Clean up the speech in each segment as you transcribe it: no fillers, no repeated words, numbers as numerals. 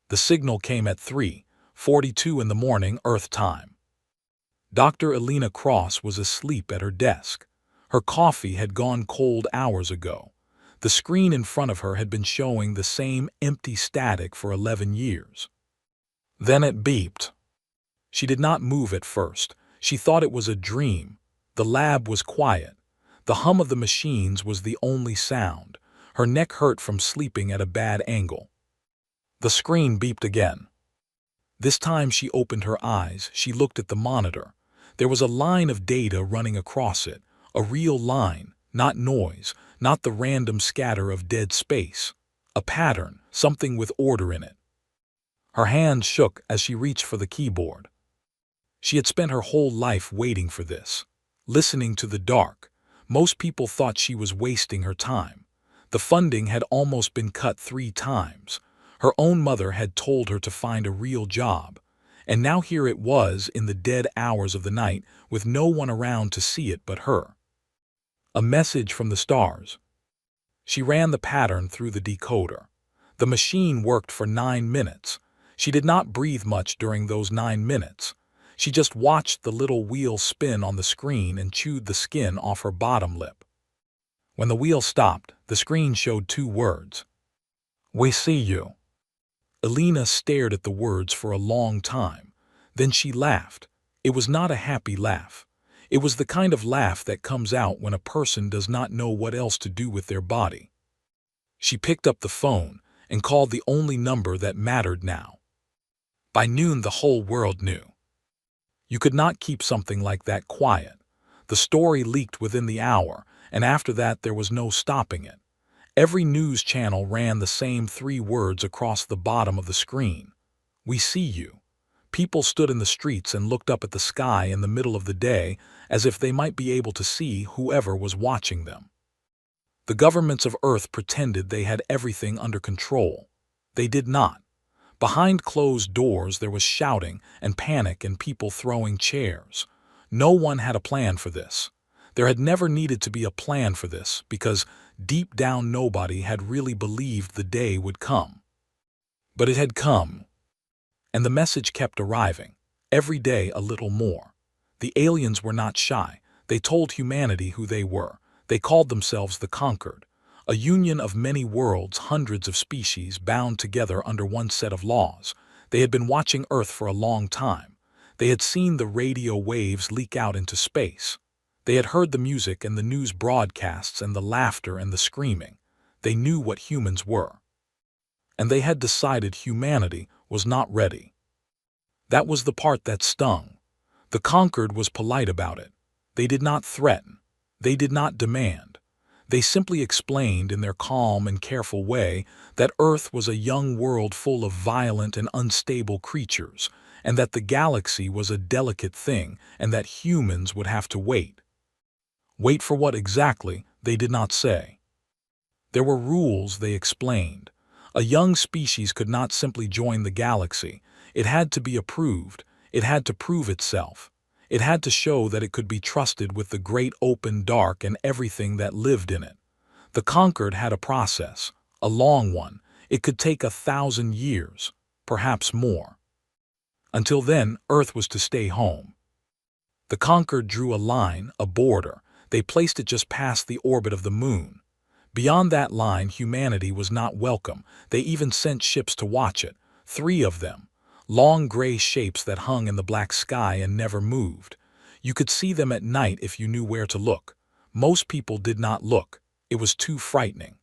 The signal came at 3:42 in the morning Earth time. Dr. Elena Cross was asleep at her desk. Her coffee had gone cold hours ago. The screen in front of her had been showing the same empty static for 11 years. Then it beeped. She did not move at first. She thought it was a dream. The lab was quiet. The hum of the machines was the only sound. Her neck hurt from sleeping at a bad angle. The screen beeped again. This time she opened her eyes. She looked at the monitor. There was a line of data running across it, a real line, not noise, not the random scatter of dead space. A pattern, something with order in it. Her hands shook as she reached for the keyboard. She had spent her whole life waiting for this, listening to the dark. Most people thought she was wasting her time. The funding had almost been cut 3 times. Her own mother had told her to find a real job. And now here it was in the dead hours of the night with no one around to see it but her. A message from the stars. She ran the pattern through the decoder. The machine worked for 9 minutes. She did not breathe much during those 9 minutes. She just watched the little wheel spin on the screen and chewed the skin off her bottom lip. When the wheel stopped, the screen showed 2 words. "We see you." Elena stared at the words for a long time. Then she laughed. It was not a happy laugh. It was the kind of laugh that comes out when a person does not know what else to do with their body. She picked up the phone and called the only number that mattered now. By noon, the whole world knew. You could not keep something like that quiet. The story leaked within the hour, and after that there was no stopping it. Every news channel ran the same 3 words across the bottom of the screen. "We see you." People stood in the streets and looked up at the sky in the middle of the day as if they might be able to see whoever was watching them. The governments of Earth pretended they had everything under control. They did not. Behind closed doors there was shouting and panic and people throwing chairs. No one had a plan for this. There had never needed to be a plan for this because deep down nobody had really believed the day would come. But it had come. And the message kept arriving, every day a little more. The aliens were not shy. They told humanity who they were. They called themselves the Conquered, a union of many worlds, hundreds of species bound together under one set of laws. They had been watching Earth for a long time. They had seen the radio waves leak out into space. They had heard the music and the news broadcasts and the laughter and the screaming. They knew what humans were. And they had decided humanity was not ready. That was the part that stung. The Conquered was polite about it. They did not threaten. They did not demand. They simply explained in their calm and careful way that Earth was a young world full of violent and unstable creatures, and that the galaxy was a delicate thing, and that humans would have to wait. Wait for what exactly, they did not say. There were rules, they explained. A young species could not simply join the galaxy. It had to be approved. It had to prove itself. It had to show that it could be trusted with the great open dark and everything that lived in it. The Conquered had a process, a long one. It could take 1,000 years, perhaps more. Until then, Earth was to stay home. The Conquered drew a line, a border. They placed it just past the orbit of the moon. Beyond that line, humanity was not welcome. They even sent ships to watch it, 3 of them. Long gray shapes that hung in the black sky and never moved. You could see them at night if you knew where to look. Most people did not look. It was too frightening.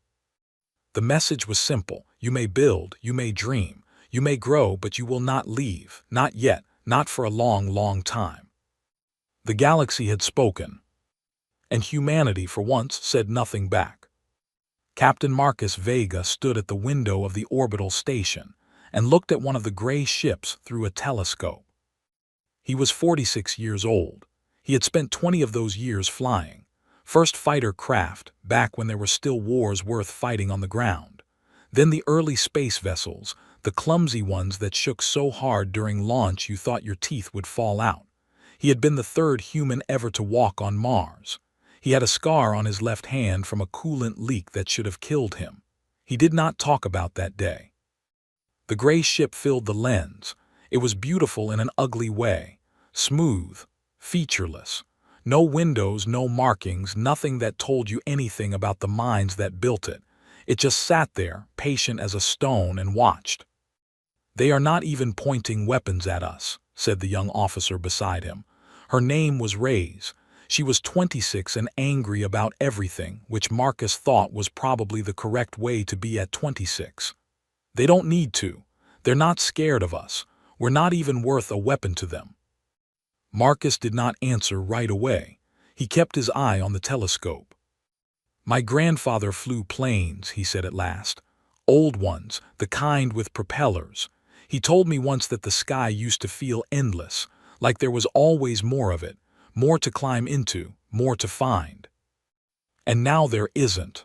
The message was simple. You may build, you may dream, you may grow, but you will not leave. Not yet, not for a long, long time. The galaxy had spoken. And humanity, for once, said nothing back. Captain Marcus Vega stood at the window of the orbital station and looked at one of the gray ships through a telescope. He was 46 years old. He had spent 20 of those years flying. First fighter craft, back when there were still wars worth fighting on the ground. Then the early space vessels, the clumsy ones that shook so hard during launch you thought your teeth would fall out. He had been the 3rd human ever to walk on Mars. He had a scar on his left hand from a coolant leak that should have killed him. He did not talk about that day. The gray ship filled the lens. It was beautiful in an ugly way. Smooth, featureless. No windows, no markings, nothing that told you anything about the minds that built it. It just sat there, patient as a stone, and watched. "They are not even pointing weapons at us," said the young officer beside him. Her name was Reyes. She was 26 and angry about everything, which Marcus thought was probably the correct way to be at 26. "They don't need to. They're not scared of us. We're not even worth a weapon to them." Marcus did not answer right away. He kept his eye on the telescope. "My grandfather flew planes," he said at last. "Old ones, the kind with propellers. He told me once that the sky used to feel endless, like there was always more of it, more to climb into, more to find. And now there isn't."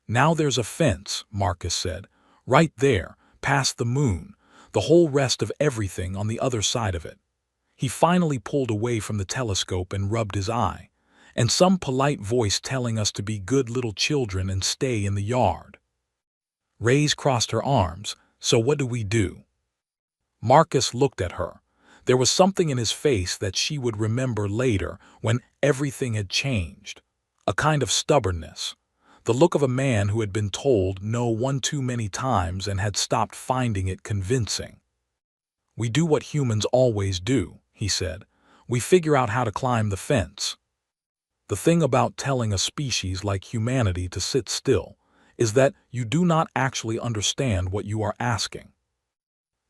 "Now there's a fence," Marcus said. "Right there, past the moon, the whole rest of everything on the other side of it." He finally pulled away from the telescope and rubbed his eye. "And some polite voice telling us to be good little children and stay in the yard." Reyes crossed her arms. "So what do we do?" Marcus looked at her. There was something in his face that she would remember later, when everything had changed. A kind of stubbornness. The look of a man who had been told no one too many times and had stopped finding it convincing. "We do what humans always do," he said. "We figure out how to climb the fence. The thing about telling a species like humanity to sit still is that you do not actually understand what you are asking."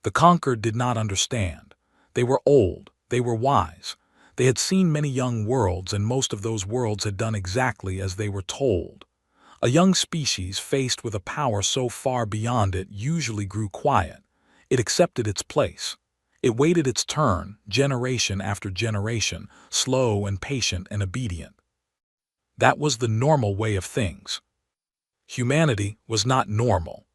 The conquered did not understand. They were old, they were wise. They had seen many young worlds, and most of those worlds had done exactly as they were told. A young species faced with a power so far beyond it usually grew quiet. It accepted its place. It waited its turn, generation after generation, slow and patient and obedient. That was the normal way of things. Humanity was not normal.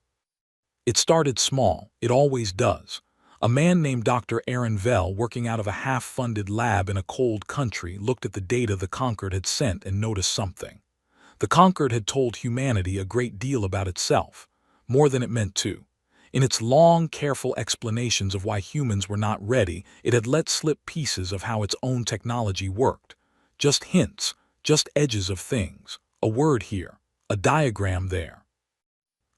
It started small, it always does. A man named Dr. Aaron Vell, working out of a half-funded lab in a cold country, looked at the data the Conquered had sent and noticed something. The Conquered had told humanity a great deal about itself, more than it meant to. In its long, careful explanations of why humans were not ready, it had let slip pieces of how its own technology worked. Just hints, just edges of things, a word here, a diagram there.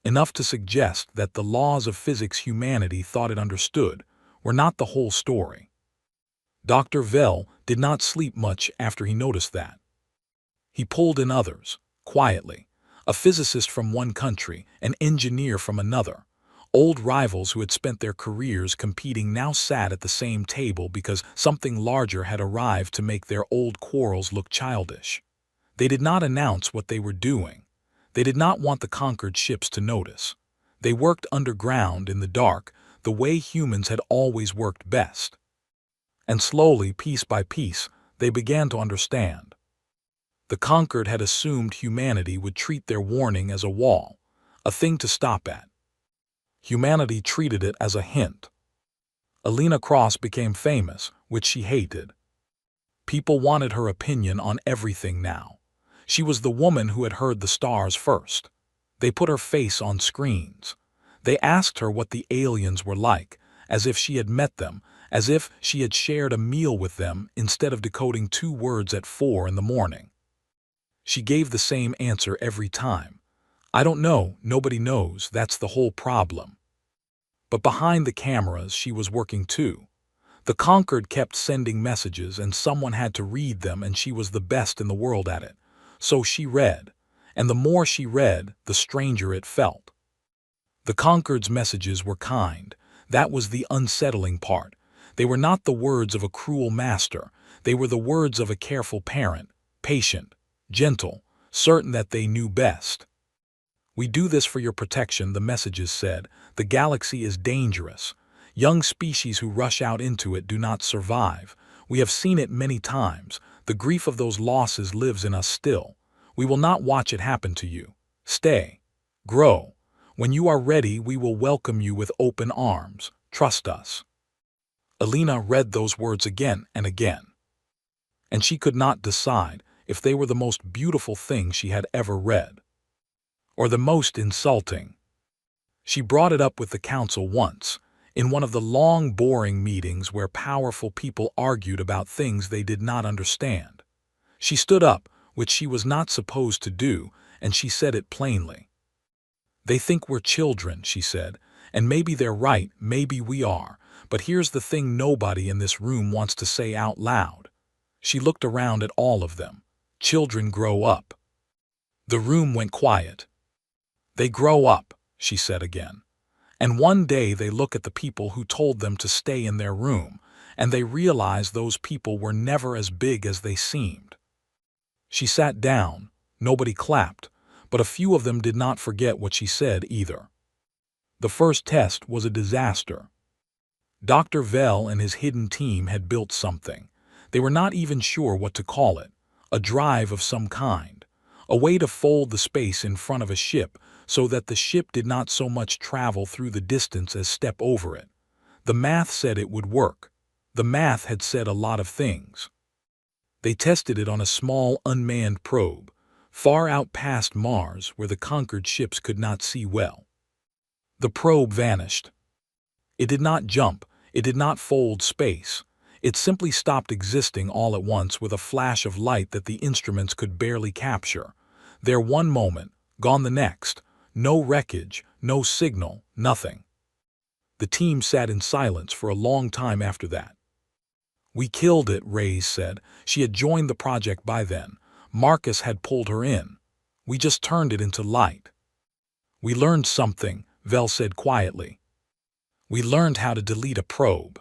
Enough to suggest that the laws of physics humanity thought it understood were not the whole story. Dr. Vell did not sleep much after he noticed that. He pulled in others, quietly, a physicist from one country, an engineer from another. Old rivals who had spent their careers competing now sat at the same table because something larger had arrived to make their old quarrels look childish. They did not announce what they were doing. They did not want the conquered ships to notice. They worked underground in the dark, the way humans had always worked best. And slowly, piece by piece, they began to understand. The conquered had assumed humanity would treat their warning as a wall, a thing to stop at. Humanity treated it as a hint. Alina Cross became famous, which she hated. People wanted her opinion on everything now. She was the woman who had heard the stars first. They put her face on screens. They asked her what the aliens were like, as if she had met them, as if she had shared a meal with them instead of decoding 2 words at 4 in the morning. She gave the same answer every time. "I don't know, nobody knows, that's the whole problem." But behind the cameras she was working too. The conquered kept sending messages and someone had to read them, and she was the best in the world at it. So she read, and the more she read, the stranger it felt. The conquered's messages were kind. That was the unsettling part. They were not the words of a cruel master. They were the words of a careful parent, patient, gentle, certain that they knew best. "We do this for your protection," the messages said. "The galaxy is dangerous. Young species who rush out into it do not survive. We have seen it many times. The grief of those losses lives in us still. We will not watch it happen to you. Stay. Grow. When you are ready, we will welcome you with open arms. Trust us." Alina read those words again and again. And she could not decide if they were the most beautiful thing she had ever read, or the most insulting. She brought it up with the council once, in one of the long, boring meetings where powerful people argued about things they did not understand. She stood up, which she was not supposed to do, and she said it plainly. "They think we're children," she said, "and maybe they're right, maybe we are, but here's the thing nobody in this room wants to say out loud." She looked around at all of them. "Children grow up." The room went quiet. "They grow up," she said again. "And one day they look at the people who told them to stay in their room, and they realize those people were never as big as they seemed." She sat down. Nobody clapped, but a few of them did not forget what she said either. The first test was a disaster. Dr. Vell and his hidden team had built something. They were not even sure what to call it. A drive of some kind. A way to fold the space in front of a ship so that the ship did not so much travel through the distance as step over it. The math said it would work. The math had said a lot of things. They tested it on a small unmanned probe, far out past Mars where the conquered ships could not see well. The probe vanished. It did not jump, it did not fold space. It simply stopped existing all at once with a flash of light that the instruments could barely capture. There one moment, gone the next. No wreckage, no signal, nothing. The team sat in silence for a long time after that. "We killed it," Reyes said. She had joined the project by then. Marcus had pulled her in. "We just turned it into light." "We learned something," Vell said quietly. "We learned how to delete a probe."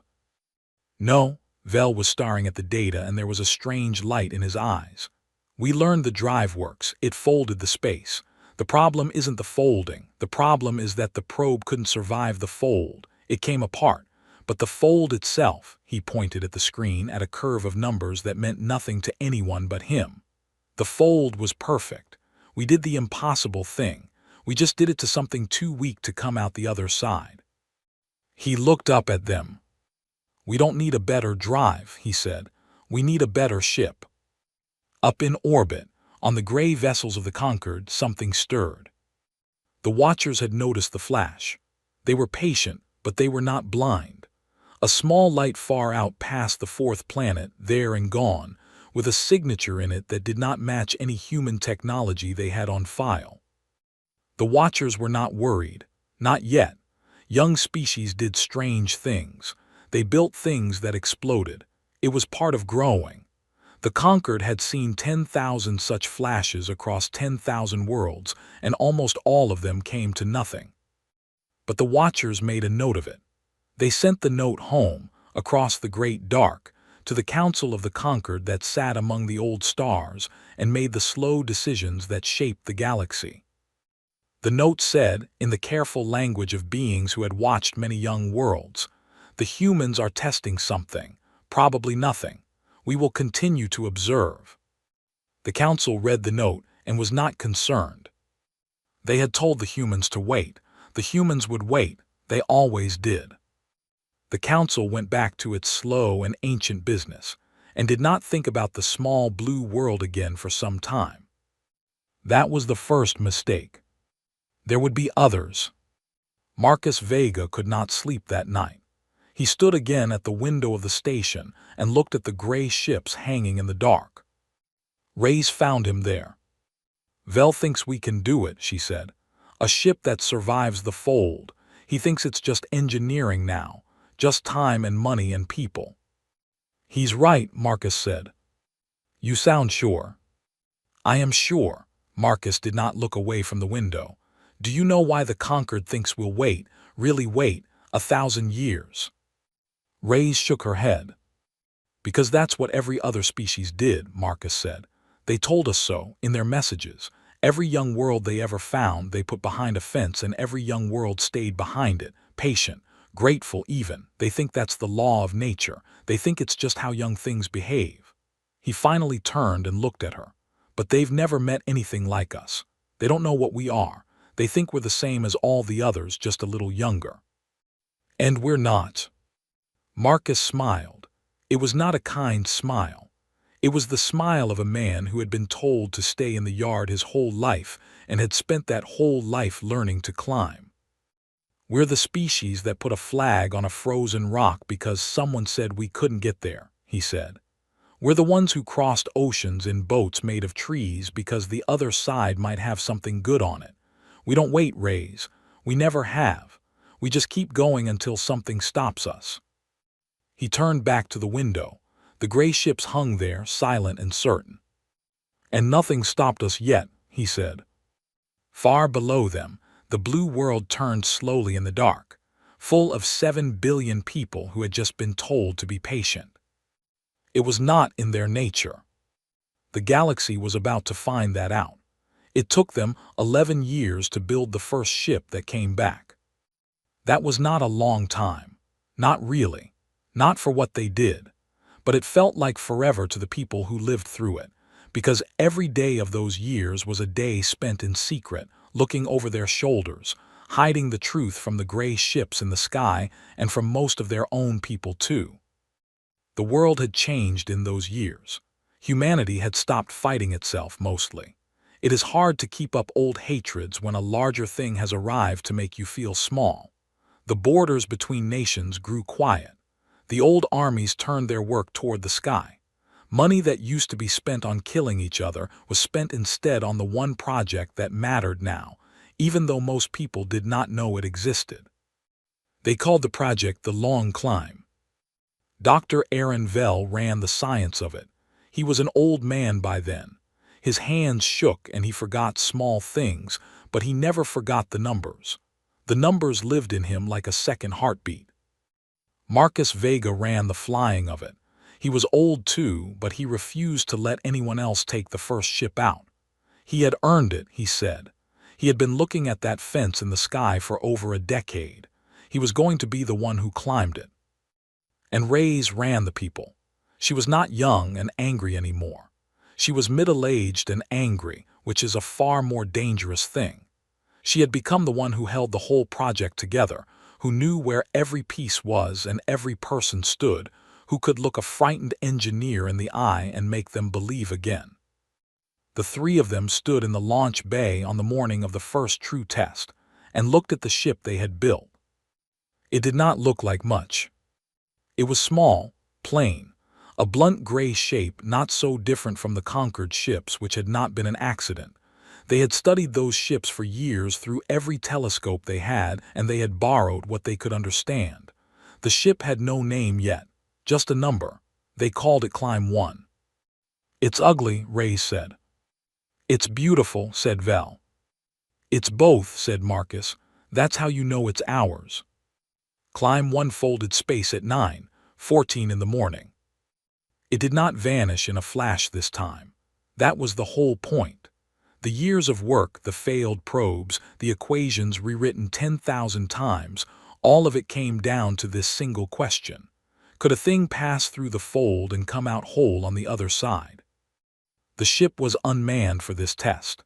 "No," Vell was staring at the data and there was a strange light in his eyes. "We learned the drive works. It folded the space. The problem isn't the folding. The problem is that the probe couldn't survive the fold. It came apart. But the fold itself," he pointed at the screen at a curve of numbers that meant nothing to anyone but him. "The fold was perfect. We did the impossible thing. We just did it to something too weak to come out the other side." He looked up at them. "We don't need a better drive," he said. "We need a better ship." Up in orbit, on the gray vessels of the Conquered, something stirred. The Watchers had noticed the flash. They were patient, but they were not blind. A small light far out past the fourth planet, there and gone, with a signature in it that did not match any human technology they had on file. The Watchers were not worried. Not yet. Young species did strange things. They built things that exploded. It was part of growing. The Conquered had seen 10,000 such flashes across 10,000 worlds, and almost all of them came to nothing. But the Watchers made a note of it. They sent the note home, across the great dark, to the Council of the Conquered that sat among the old stars and made the slow decisions that shaped the galaxy. The note said, in the careful language of beings who had watched many young worlds, "The humans are testing something, probably nothing. We will continue to observe." The Council read the note and was not concerned. They had told the humans to wait. The humans would wait. They always did. The Council went back to its slow and ancient business, and did not think about the small blue world again for some time. That was the first mistake. There would be others. Marcus Vega could not sleep that night. He stood again at the window of the station and looked at the gray ships hanging in the dark. Reyes found him there. "Vell thinks we can do it," she said. "A ship that survives the fold. He thinks it's just engineering now. Just time and money and people." "He's right," Marcus said. "You sound sure." "I am sure." Marcus did not look away from the window. "Do you know why the Conquered thinks we'll wait, really wait, 1,000 years? Reyes shook her head. "Because that's what every other species did," Marcus said. "They told us so, in their messages. Every young world they ever found they put behind a fence, and every young world stayed behind it, patient, grateful even. They think that's the law of nature. They think it's just how young things behave." He finally turned and looked at her. "But they've never met anything like us. They don't know what we are. They think we're the same as all the others, just a little younger." "And we're not." Marcus smiled. It was not a kind smile. It was the smile of a man who had been told to stay in the yard his whole life and had spent that whole life learning to climb. We're the species that put a flag on a frozen rock because someone said we couldn't get there, he said. We're the ones who crossed oceans in boats made of trees because the other side might have something good on it. We don't wait, Rays. We never have. We just keep going until something stops us. He turned back to the window. The gray ships hung there, silent and certain. And nothing stopped us yet, he said. Far below them, the blue world turned slowly in the dark, full of 7 billion people who had just been told to be patient. It was not in their nature. The galaxy was about to find that out. It took them 11 years to build the first ship that came back. That was not a long time. Not really. Not for what they did. But it felt like forever to the people who lived through it, because every day of those years was a day spent in secret, looking over their shoulders, hiding the truth from the gray ships in the sky and from most of their own people too. The world had changed in those years. Humanity had stopped fighting itself mostly. It is hard to keep up old hatreds when a larger thing has arrived to make you feel small. The borders between nations grew quiet. The old armies turned their work toward the sky. Money that used to be spent on killing each other was spent instead on the one project that mattered now, even though most people did not know it existed. They called the project the Long Climb. Dr. Aaron Vell ran the science of it. He was an old man by then. His hands shook and he forgot small things, but he never forgot the numbers. The numbers lived in him like a second heartbeat. Marcus Vega ran the flying of it. He was old too, but he refused to let anyone else take the first ship out. He had earned it, he said. He had been looking at that fence in the sky for over a decade. He was going to be the one who climbed it. And Rays ran the people. She was not young and angry anymore. She was middle-aged and angry, which is a far more dangerous thing. She had become the one who held the whole project together, who knew where every piece was and every person stood, who could look a frightened engineer in the eye and make them believe again. The three of them stood in the launch bay on the morning of the first true test and looked at the ship they had built. It did not look like much. It was small, plain, a blunt gray shape not so different from the conquered ships which had not been an accident. They had studied those ships for years through every telescope they had, and they had borrowed what they could understand. The ship had no name yet, just a number. They called it Climb 1. It's ugly, Ray said. It's beautiful, said Vel. It's both, said Marcus. That's how you know it's ours. Climb 1 folded space at 9:14 in the morning. It did not vanish in a flash this time. That was the whole point. The years of work, the failed probes, the equations rewritten 10,000 times, all of it came down to this single question. Could a thing pass through the fold and come out whole on the other side? The ship was unmanned for this test.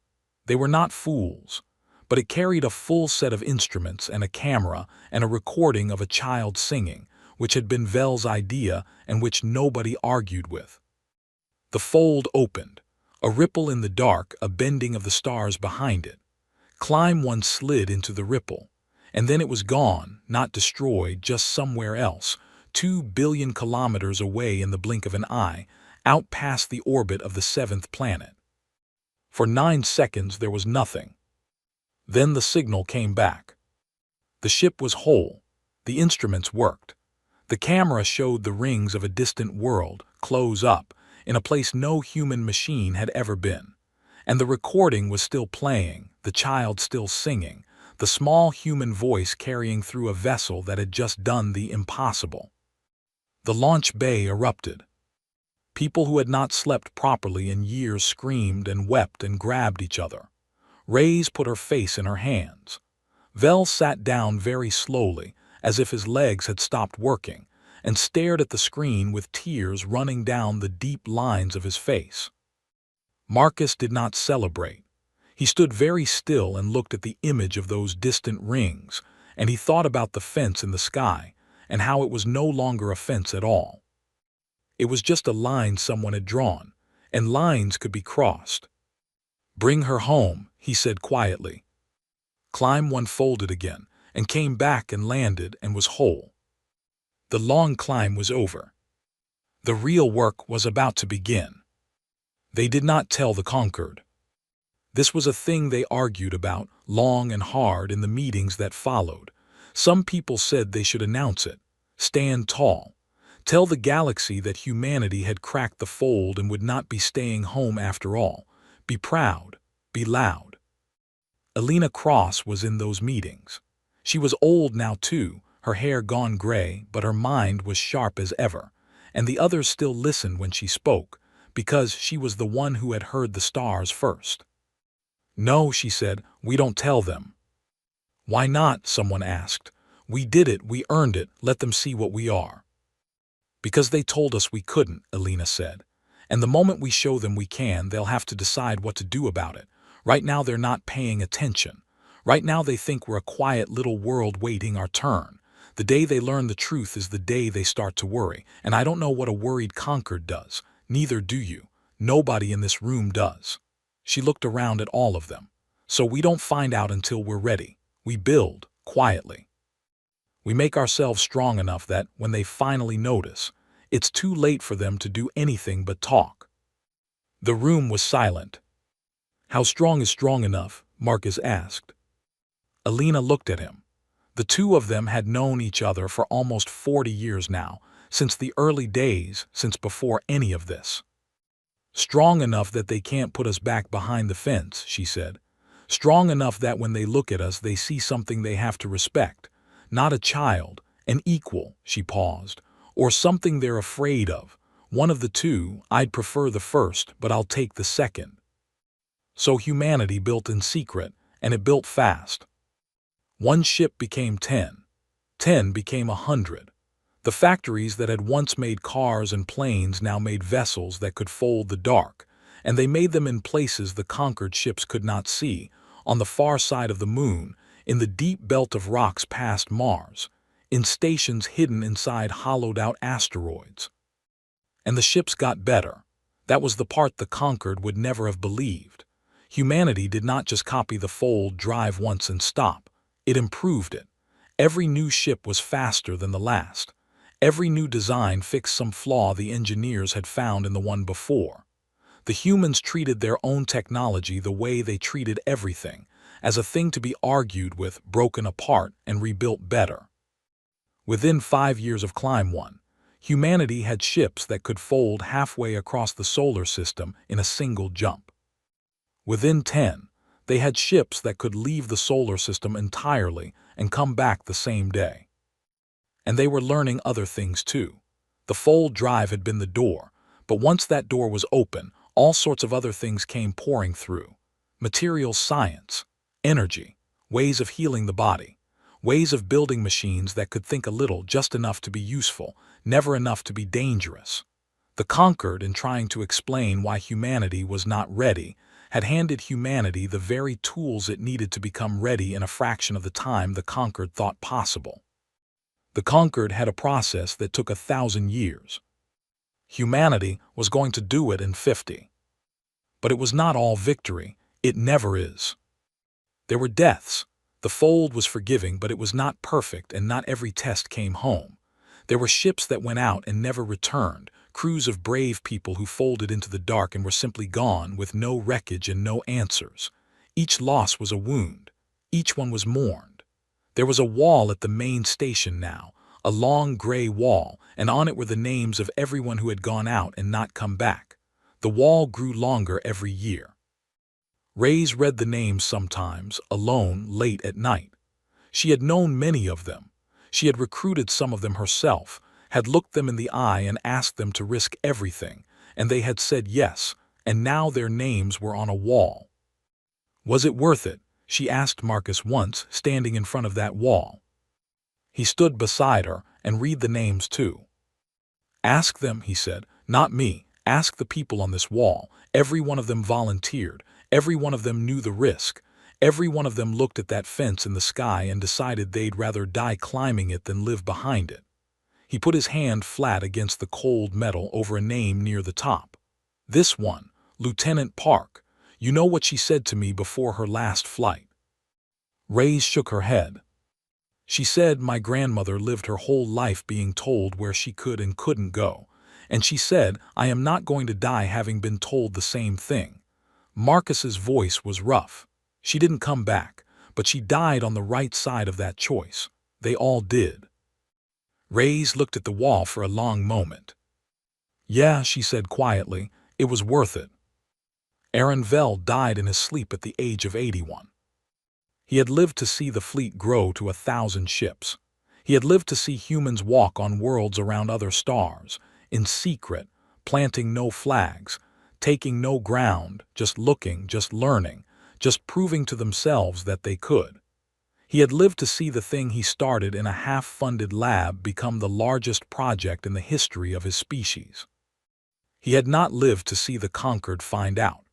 They were not fools. But it carried a full set of instruments and a camera and a recording of a child singing, which had been Vel's idea and which nobody argued with. The fold opened. A ripple in the dark, a bending of the stars behind it. Climb 1 slid into the ripple, and then it was gone, not destroyed, just somewhere else, 2 billion kilometers away in the blink of an eye, out past the orbit of the 7th planet. For 9 seconds there was nothing. Then the signal came back. The ship was whole. The instruments worked. The camera showed the rings of a distant world, close up, in a place no human machine had ever been. And the recording was still playing, the child still singing, the small human voice carrying through a vessel that had just done the impossible. The launch bay erupted. People who had not slept properly in years screamed and wept and grabbed each other. Rays put her face in her hands. Vel sat down very slowly, as if his legs had stopped working, and stared at the screen with tears running down the deep lines of his face. Marcus did not celebrate. He stood very still and looked at the image of those distant rings, and he thought about the fence in the sky, and how it was no longer a fence at all. It was just a line someone had drawn, and lines could be crossed. "Bring her home," he said quietly. Climb 1 folded again, and came back and landed and was whole. The long climb was over. The real work was about to begin. They did not tell the conquered. This was a thing they argued about, long and hard, in the meetings that followed. Some people said they should announce it. Stand tall. Tell the galaxy that humanity had cracked the fold and would not be staying home after all. Be proud. Be loud. Alina Cross was in those meetings. She was old now too, her hair gone gray, but her mind was sharp as ever. And the others still listened when she spoke, because she was the one who had heard the stars first. "No," she said, "we don't tell them." "Why not?" someone asked. "We did it, we earned it, let them see what we are." "Because they told us we couldn't," Alina said. "And the moment we show them we can, they'll have to decide what to do about it. Right now they're not paying attention. Right now they think we're a quiet little world waiting our turn. The day they learn the truth is the day they start to worry, and I don't know what a worried conquered does. Neither do you. Nobody in this room does." She looked around at all of them. "So we don't find out until we're ready. We build, quietly. We make ourselves strong enough that, when they finally notice, it's too late for them to do anything but talk." The room was silent. "How strong is strong enough?" Marcus asked. Alina looked at him. The two of them had known each other for almost 40 years now, since the early days, since before any of this. "Strong enough that they can't put us back behind the fence," she said. "Strong enough that when they look at us they see something they have to respect. Not a child, an equal," she paused, "or something they're afraid of. One of the two. I'd prefer the first, but I'll take the second." So humanity built in secret, and it built fast. One ship became 10. 10 became 100. The factories that had once made cars and planes now made vessels that could fold the dark, and they made them in places the conquered ships could not see, on the far side of the moon, in the deep belt of rocks past Mars, in stations hidden inside hollowed-out asteroids. And the ships got better. That was the part the conquered would never have believed. Humanity did not just copy the fold drive once and stop. It improved it. Every new ship was faster than the last. Every new design fixed some flaw the engineers had found in the one before. The humans treated their own technology the way they treated everything, as a thing to be argued with, broken apart, and rebuilt better. Within 5 years of Climb 1, humanity had ships that could fold halfway across the solar system in a single jump. Within 10, they had ships that could leave the solar system entirely and come back the same day. And they were learning other things too. The fold drive had been the door, but once that door was open, all sorts of other things came pouring through. Materials science, energy, ways of healing the body, ways of building machines that could think a little, just enough to be useful, never enough to be dangerous. The conquered, in trying to explain why humanity was not ready, had handed humanity the very tools it needed to become ready in a fraction of the time the conquered thought possible. The conquered had a process that took 1,000 years. Humanity was going to do it in 50. But it was not all victory. It never is. There were deaths. The fold was forgiving, but it was not perfect, and not every test came home. There were ships that went out and never returned, crews of brave people who folded into the dark and were simply gone, with no wreckage and no answers. Each loss was a wound. Each one was mourned. There was a wall at the main station now, a long gray wall, and on it were the names of everyone who had gone out and not come back. The wall grew longer every year. Reyes read the names sometimes, alone, late at night. She had known many of them. She had recruited some of them herself, had looked them in the eye and asked them to risk everything, and they had said yes, and now their names were on a wall. "Was it worth it?" she asked Marcus once, standing in front of that wall. He stood beside her, and read the names too. "Ask them," he said, "not me. Ask the people on this wall. Every one of them volunteered. Every one of them knew the risk. Every one of them looked at that fence in the sky and decided they'd rather die climbing it than live behind it." He put his hand flat against the cold metal over a name near the top. "This one, Lieutenant Park. You know what she said to me before her last flight." Reyes shook her head. She said my grandmother lived her whole life being told where she could and couldn't go, and she said I am not going to die having been told the same thing. Marcus's voice was rough. She didn't come back, but she died on the right side of that choice. They all did. Reyes looked at the wall for a long moment. Yeah, she said quietly, it was worth it. Aaron Vell died in his sleep at the age of 81. He had lived to see the fleet grow to 1,000 ships. He had lived to see humans walk on worlds around other stars, in secret, planting no flags, taking no ground, just looking, just learning, just proving to themselves that they could. He had lived to see the thing he started in a half-funded lab become the largest project in the history of his species. He had not lived to see the conquered find out.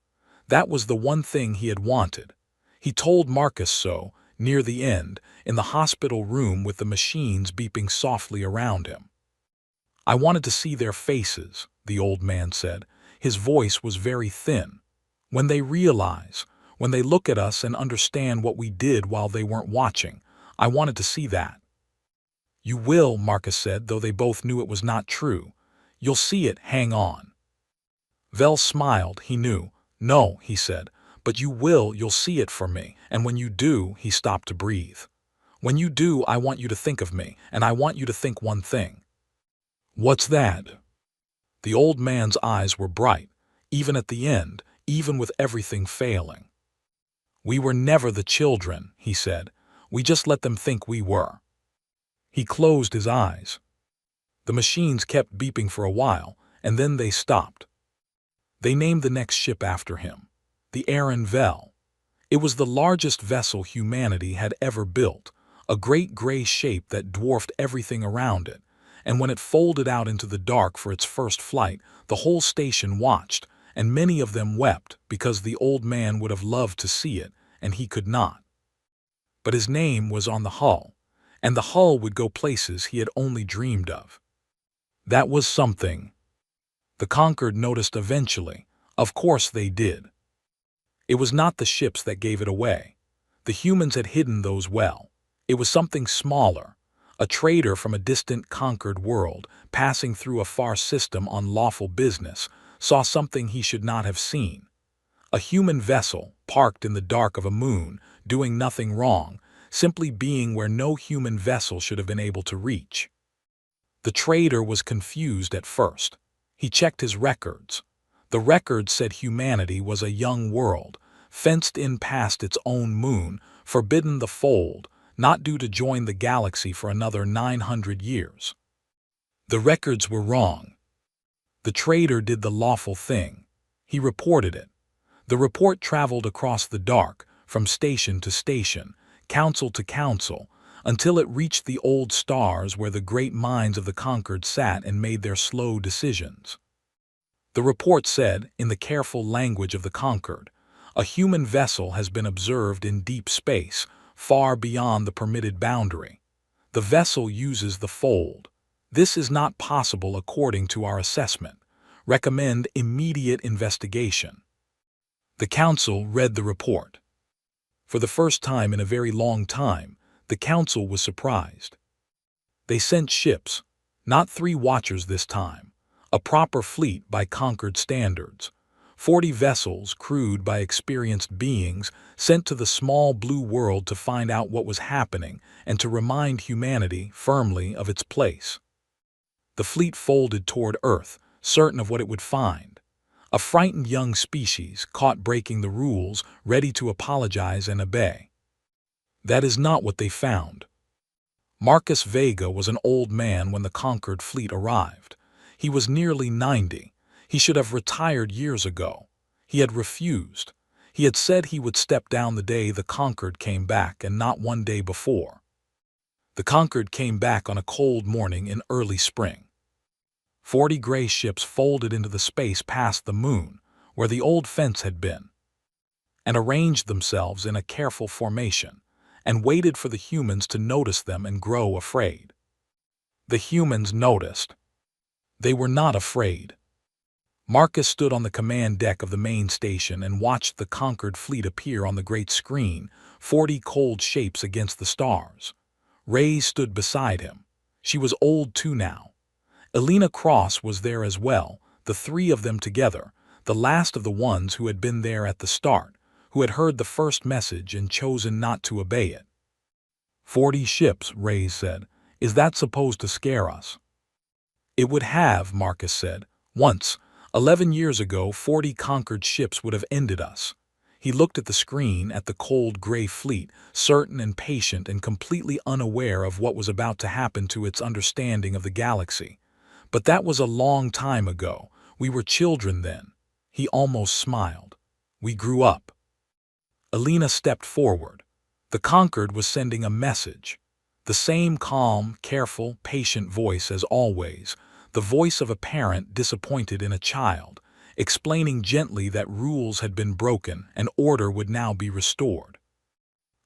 That was the one thing he had wanted. He told Marcus so, near the end, in the hospital room with the machines beeping softly around him. I wanted to see their faces, the old man said. His voice was very thin. When they realize, when they look at us and understand what we did while they weren't watching, I wanted to see that. You will, Marcus said, though they both knew it was not true. You'll see it, hang on. Vell smiled, he knew. No, he said, but you'll see it for me, and when you do, he stopped to breathe. When you do, I want you to think of me, and I want you to think one thing. What's that? The old man's eyes were bright, even at the end, even with everything failing. We were never the children, he said. We just let them think we were. He closed his eyes. The machines kept beeping for a while, and then they stopped. They named the next ship after him, the Aaron Vell. It was the largest vessel humanity had ever built, a great gray shape that dwarfed everything around it, and when it folded out into the dark for its first flight, the whole station watched, and many of them wept because the old man would have loved to see it, and he could not. But his name was on the hull, and the hull would go places he had only dreamed of. That was something. The conquered noticed eventually. Of course they did. It was not the ships that gave it away. The humans had hidden those well. It was something smaller. A trader from a distant conquered world, passing through a far system on lawful business, saw something he should not have seen. A human vessel, parked in the dark of a moon, doing nothing wrong, simply being where no human vessel should have been able to reach. The trader was confused at first. He checked his records. The records said humanity was a young world, fenced in past its own moon, forbidden the fold, not due to join the galaxy for another 900 years. The records were wrong. The trader did the lawful thing. He reported it. The report traveled across the dark, from station to station, council to council, until it reached the old stars where the great minds of the conquered sat and made their slow decisions. The report said, in the careful language of the conquered, a human vessel has been observed in deep space, far beyond the permitted boundary. The vessel uses the fold. This is not possible according to our assessment. Recommend immediate investigation. The council read the report. For the first time in a very long time, the council was surprised. They sent ships, not 3 watchers this time, a proper fleet by conquered standards, 40 vessels crewed by experienced beings sent to the small blue world to find out what was happening and to remind humanity firmly of its place. The fleet folded toward Earth, certain of what it would find. A frightened young species caught breaking the rules, ready to apologize and obey. That is not what they found. Marcus Vega was an old man when the conquered fleet arrived. He was nearly 90. He should have retired years ago. He had refused. He had said he would step down the day the conquered came back and not one day before. The conquered came back on a cold morning in early spring. 40 gray ships folded into the space past the moon, where the old fence had been, and arranged themselves in a careful formation, and waited for the humans to notice them and grow afraid. The humans noticed. They were not afraid. Marcus stood on the command deck of the main station and watched the conquered fleet appear on the great screen, 40 cold shapes against the stars. Ray stood beside him. She was old too now. Elena Cross was there as well, the three of them together, the last of the ones who had been there at the start, who had heard the first message and chosen not to obey it. 40 ships, Ray said. Is that supposed to scare us? It would have, Marcus said. Once, 11 years ago, 40 conquered ships would have ended us. He looked at the screen, at the cold gray fleet, certain and patient and completely unaware of what was about to happen to its understanding of the galaxy. But that was a long time ago. We were children then. He almost smiled. We grew up. Elena stepped forward. The Conquered was sending a message. The same calm, careful, patient voice as always, the voice of a parent disappointed in a child, explaining gently that rules had been broken and order would now be restored.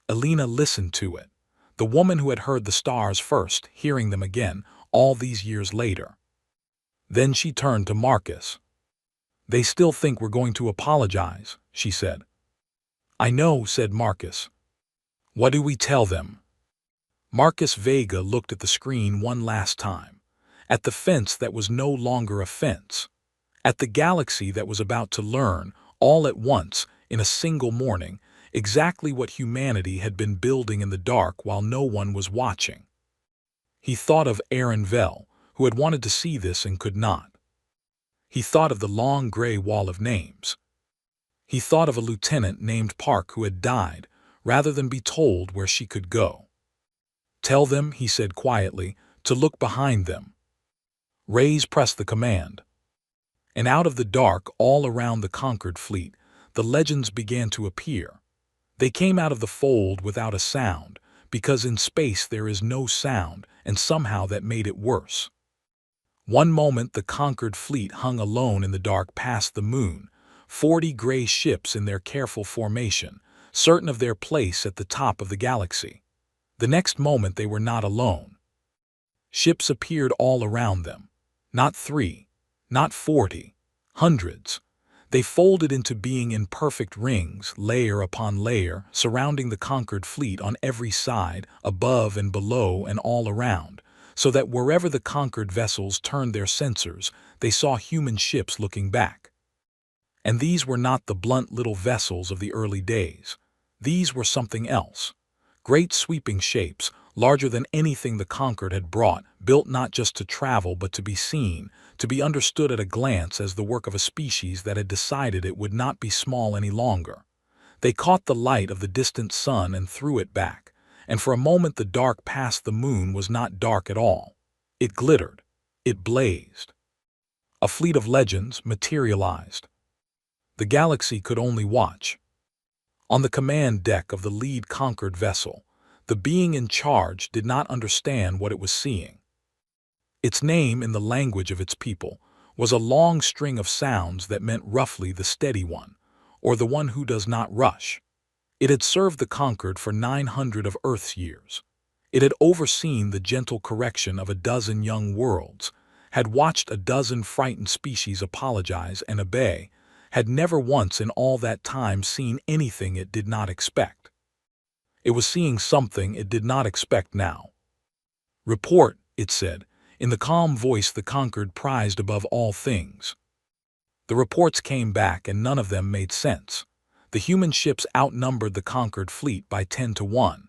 Elena listened to it, the woman who had heard the stars first, hearing them again, all these years later. Then she turned to Marcus. They still think we're going to apologize, she said. I know, said Marcus. What do we tell them? Marcus Vega looked at the screen one last time, at the fence that was no longer a fence, at the galaxy that was about to learn, all at once, in a single morning, exactly what humanity had been building in the dark while no one was watching. He thought of Aaron Vell, who had wanted to see this and could not. He thought of the long gray wall of names. He thought of a lieutenant named Park who had died, rather than be told where she could go. Tell them, he said quietly, to look behind them. Rays pressed the command. And out of the dark all around the conquered fleet, the legends began to appear. They came out of the fold without a sound, because in space there is no sound, and somehow that made it worse. One moment the conquered fleet hung alone in the dark past the moon, 40 gray ships in their careful formation, certain of their place at the top of the galaxy. The next moment they were not alone. Ships appeared all around them. Not 3, not 40, hundreds. They folded into being in perfect rings, layer upon layer, surrounding the conquered fleet on every side, above and below and all around, so that wherever the conquered vessels turned their sensors, they saw human ships looking back. And these were not the blunt little vessels of the early days. These were something else. Great sweeping shapes, larger than anything the Conquered had brought, built not just to travel but to be seen, to be understood at a glance as the work of a species that had decided it would not be small any longer. They caught the light of the distant sun and threw it back, and for a moment the dark past the moon was not dark at all. It glittered. It blazed. A fleet of legends materialized. The galaxy could only watch. On the command deck of the lead conquered vessel, the being in charge did not understand what it was seeing. Its name, in the language of its people, was a long string of sounds that meant roughly the steady one, or the one who does not rush. It had served the conquered for 900 of Earth's years. It had overseen the gentle correction of a dozen young worlds, had watched a dozen frightened species apologize and obey, had never once in all that time seen anything it did not expect. It was seeing something it did not expect now. Report, it said, in the calm voice the conquered prized above all things. The reports came back and none of them made sense. The human ships outnumbered the conquered fleet by 10 to 1.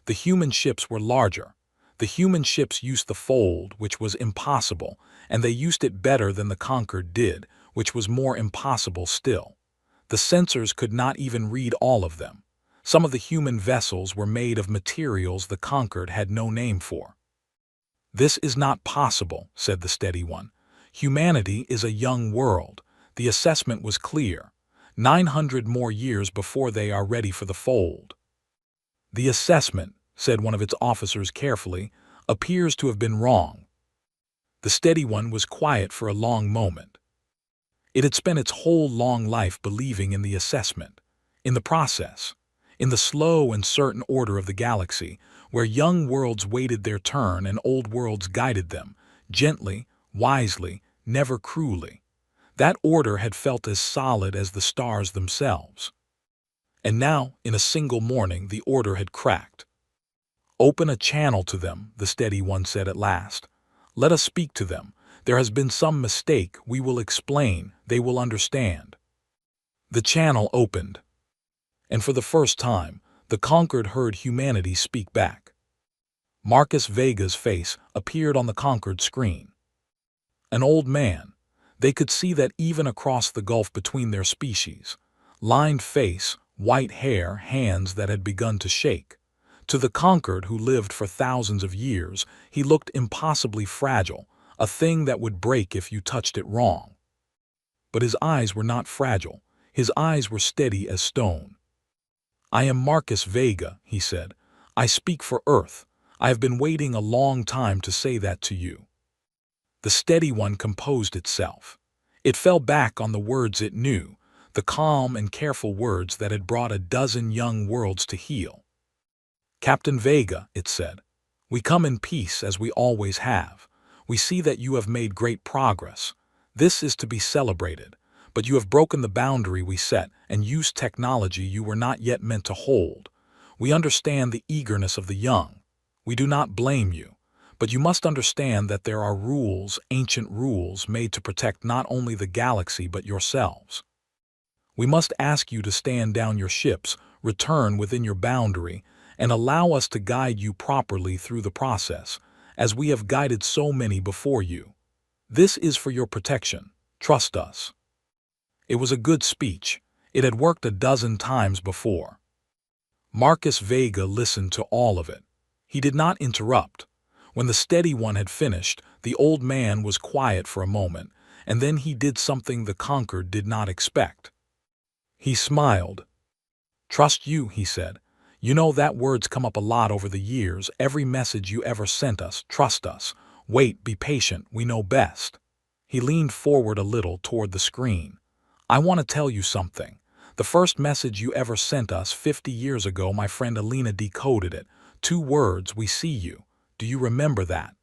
The human ships were larger. The human ships used the fold, which was impossible, and they used it better than the conquered did, which was more impossible still. The sensors could not even read all of them. Some of the human vessels were made of materials the conquered had no name for. This is not possible, said the steady one. Humanity is a young world. The assessment was clear. 900 more years before they are ready for the fold. The assessment, said one of its officers carefully, appears to have been wrong. The steady one was quiet for a long moment. It had spent its whole long life believing in the assessment, in the process, in the slow and certain order of the galaxy, where young worlds waited their turn and old worlds guided them, gently, wisely, never cruelly. That order had felt as solid as the stars themselves. And now, in a single morning, the order had cracked. Open a channel to them, the steady one said at last. Let us speak to them. There has been some mistake. We will explain. They will understand. The channel opened. And for the first time, the conquered heard humanity speak back. Marcus Vega's face appeared on the conquered screen. An old man. They could see that even across the gulf between their species. Lined face, white hair, hands that had begun to shake. To the conquered who lived for thousands of years, he looked impossibly fragile, a thing that would break if you touched it wrong. But his eyes were not fragile. His eyes were steady as stone. I am Marcus Vega, he said. I speak for Earth. I have been waiting a long time to say that to you. The steady one composed itself. It fell back on the words it knew, the calm and careful words that had brought a dozen young worlds to heal. Captain Vega, it said, we come in peace as we always have. We see that you have made great progress. This is to be celebrated, but you have broken the boundary we set and used technology you were not yet meant to hold. We understand the eagerness of the young. We do not blame you, but you must understand that there are rules, ancient rules made to protect not only the galaxy but yourselves. We must ask you to stand down your ships, return within your boundary, and allow us to guide you properly through the process, as we have guided so many before you. This is for your protection. Trust us. It was a good speech. It had worked a dozen times before. Marcus Vega listened to all of it. He did not interrupt. When the steady one had finished, the old man was quiet for a moment, and then he did something the conquered did not expect. He smiled. Trust you, he said. You know that word's come up a lot over the years. Every message you ever sent us, trust us. Wait, be patient, we know best. He leaned forward a little toward the screen. I want to tell you something. The first message you ever sent us 50 years ago, my friend Alina decoded it. 2 words, we see you. Do you remember that?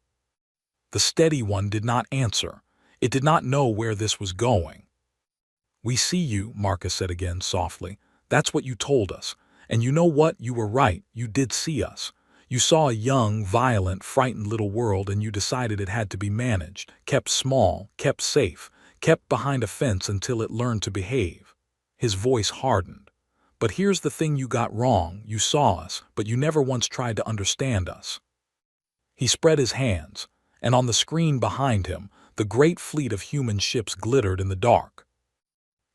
The steady one did not answer. It did not know where this was going. We see you, Marcus said again softly. That's what you told us. And you know what? You were right. You did see us. You saw a young, violent, frightened little world and you decided it had to be managed, kept small, kept safe, kept behind a fence until it learned to behave. His voice hardened. But here's the thing you got wrong. You saw us, but you never once tried to understand us. He spread his hands, and on the screen behind him, the great fleet of human ships glittered in the dark.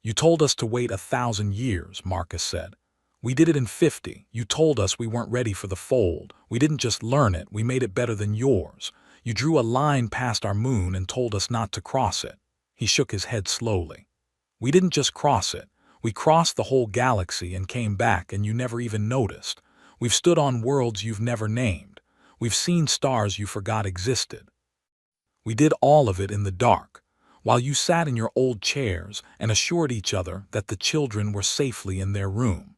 You told us to wait 1,000 years, Marcus said. We did it in 50. You told us we weren't ready for the fold. We didn't just learn it, we made it better than yours. You drew a line past our moon and told us not to cross it. He shook his head slowly. We didn't just cross it. We crossed the whole galaxy and came back and you never even noticed. We've stood on worlds you've never named. We've seen stars you forgot existed. We did all of it in the dark, while you sat in your old chairs and assured each other that the children were safely in their room.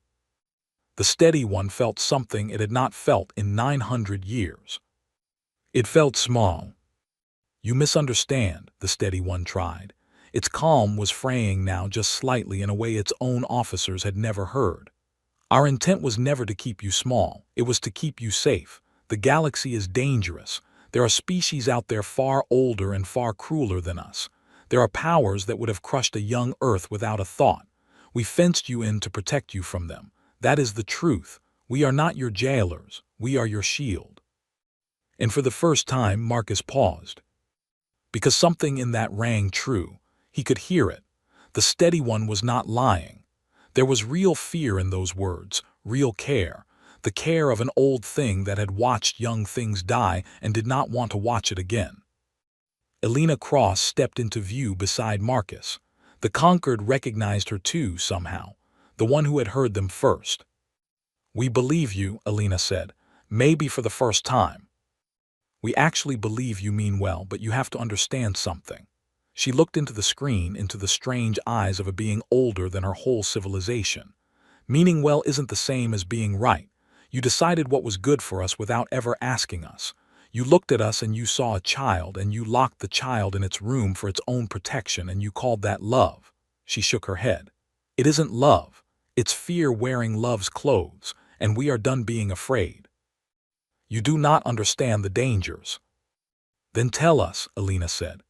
The steady one felt something it had not felt in 900 years. It felt small. You misunderstand, the steady one tried. Its calm was fraying now just slightly in a way its own officers had never heard. Our intent was never to keep you small. It was to keep you safe. The galaxy is dangerous. There are species out there far older and far crueler than us. There are powers that would have crushed a young Earth without a thought. We fenced you in to protect you from them. That is the truth. We are not your jailers. We are your shield. And for the first time, Marcus paused. Because something in that rang true. He could hear it. The steady one was not lying. There was real fear in those words, real care. The care of an old thing that had watched young things die and did not want to watch it again. Alina Cross stepped into view beside Marcus. The conquered recognized her too, somehow. The one who had heard them first. We believe you, Alina said, maybe for the first time. We actually believe you mean well, but you have to understand something. She looked into the screen, into the strange eyes of a being older than her whole civilization. Meaning well isn't the same as being right. You decided what was good for us without ever asking us. You looked at us and you saw a child, and you locked the child in its room for its own protection, and you called that love. She shook her head. It isn't love. It's fear wearing love's clothes, and we are done being afraid. You do not understand the dangers. Then tell us, Alina said.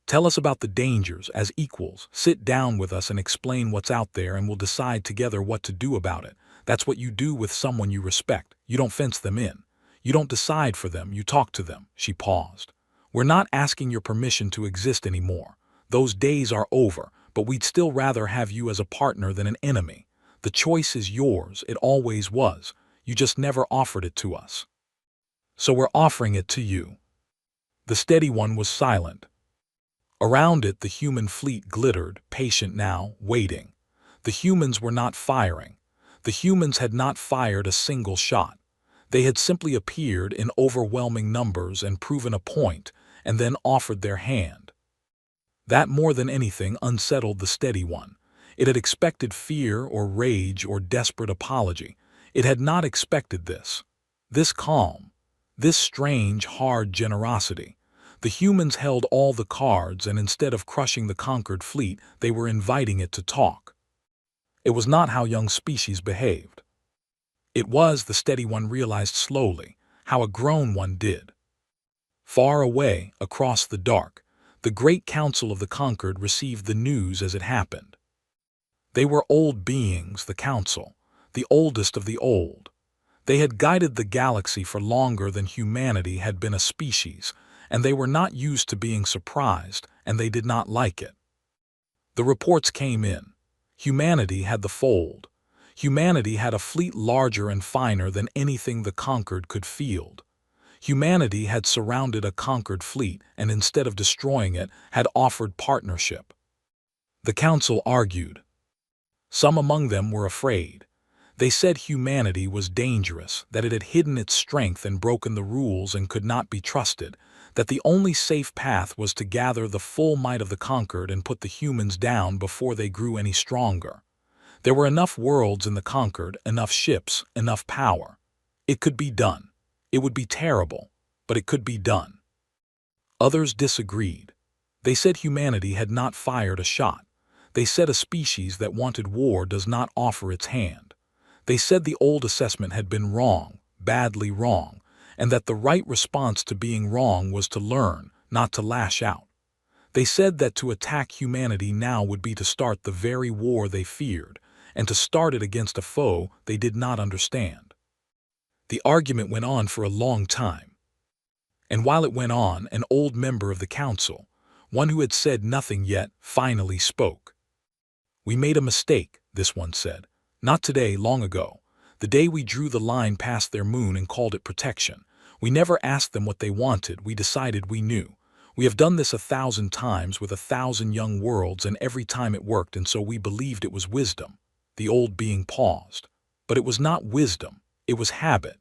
Tell us about the dangers as equals. Sit down with us and explain what's out there and we'll decide together what to do about it. That's what you do with someone you respect. You don't fence them in. You don't decide for them, you talk to them. She paused. We're not asking your permission to exist anymore. Those days are over, but we'd still rather have you as a partner than an enemy. The choice is yours, it always was. You just never offered it to us. So we're offering it to you. The steady one was silent. Around it the human fleet glittered, patient now, waiting. The humans were not firing. The humans had not fired a single shot. They had simply appeared in overwhelming numbers and proven a point, and then offered their hand. That more than anything unsettled the steady one. It had expected fear or rage or desperate apology. It had not expected this. This calm. This strange, hard generosity. The humans held all the cards, and instead of crushing the conquered fleet, they were inviting it to talk. It was not how young species behaved. It was, the steady one realized slowly, how a grown one did. Far away, across the dark, the great council of the conquered received the news as it happened. They were old beings, the council, the oldest of the old. They had guided the galaxy for longer than humanity had been a species, and they were not used to being surprised, and they did not like it. The reports came in. Humanity had the fold. Humanity had a fleet larger and finer than anything the conquered could field. Humanity had surrounded a conquered fleet and instead of destroying it, had offered partnership. The council argued. Some among them were afraid. They said humanity was dangerous, that it had hidden its strength and broken the rules and could not be trusted, that the only safe path was to gather the full might of the conquered and put the humans down before they grew any stronger. There were enough worlds in the conquered, enough ships, enough power. It could be done. It would be terrible, but it could be done. Others disagreed. They said humanity had not fired a shot. They said a species that wanted war does not offer its hand. They said the old assessment had been wrong, badly wrong, and that the right response to being wrong was to learn, not to lash out. They said that to attack humanity now would be to start the very war they feared, and to start it against a foe they did not understand. The argument went on for a long time. And while it went on, an old member of the council, one who had said nothing yet, finally spoke. We made a mistake, this one said. Not today, long ago. The day we drew the line past their moon and called it protection. We never asked them what they wanted, we decided we knew. We have done this 1,000 times with 1,000 young worlds, and every time it worked, and so we believed it was wisdom. The old being paused. But it was not wisdom, it was habit.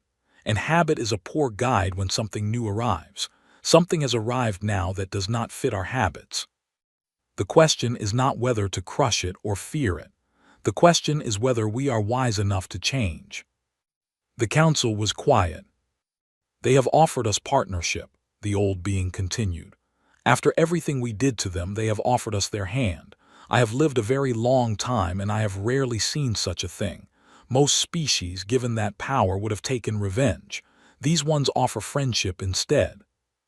And habit is a poor guide when something new arrives. Something has arrived now that does not fit our habits. The question is not whether to crush it or fear it. The question is whether we are wise enough to change. The council was quiet. They have offered us partnership, the old being continued. After everything we did to them, they have offered us their hand. I have lived a very long time, and I have rarely seen such a thing. Most species, given that power, would have taken revenge. These ones offer friendship instead.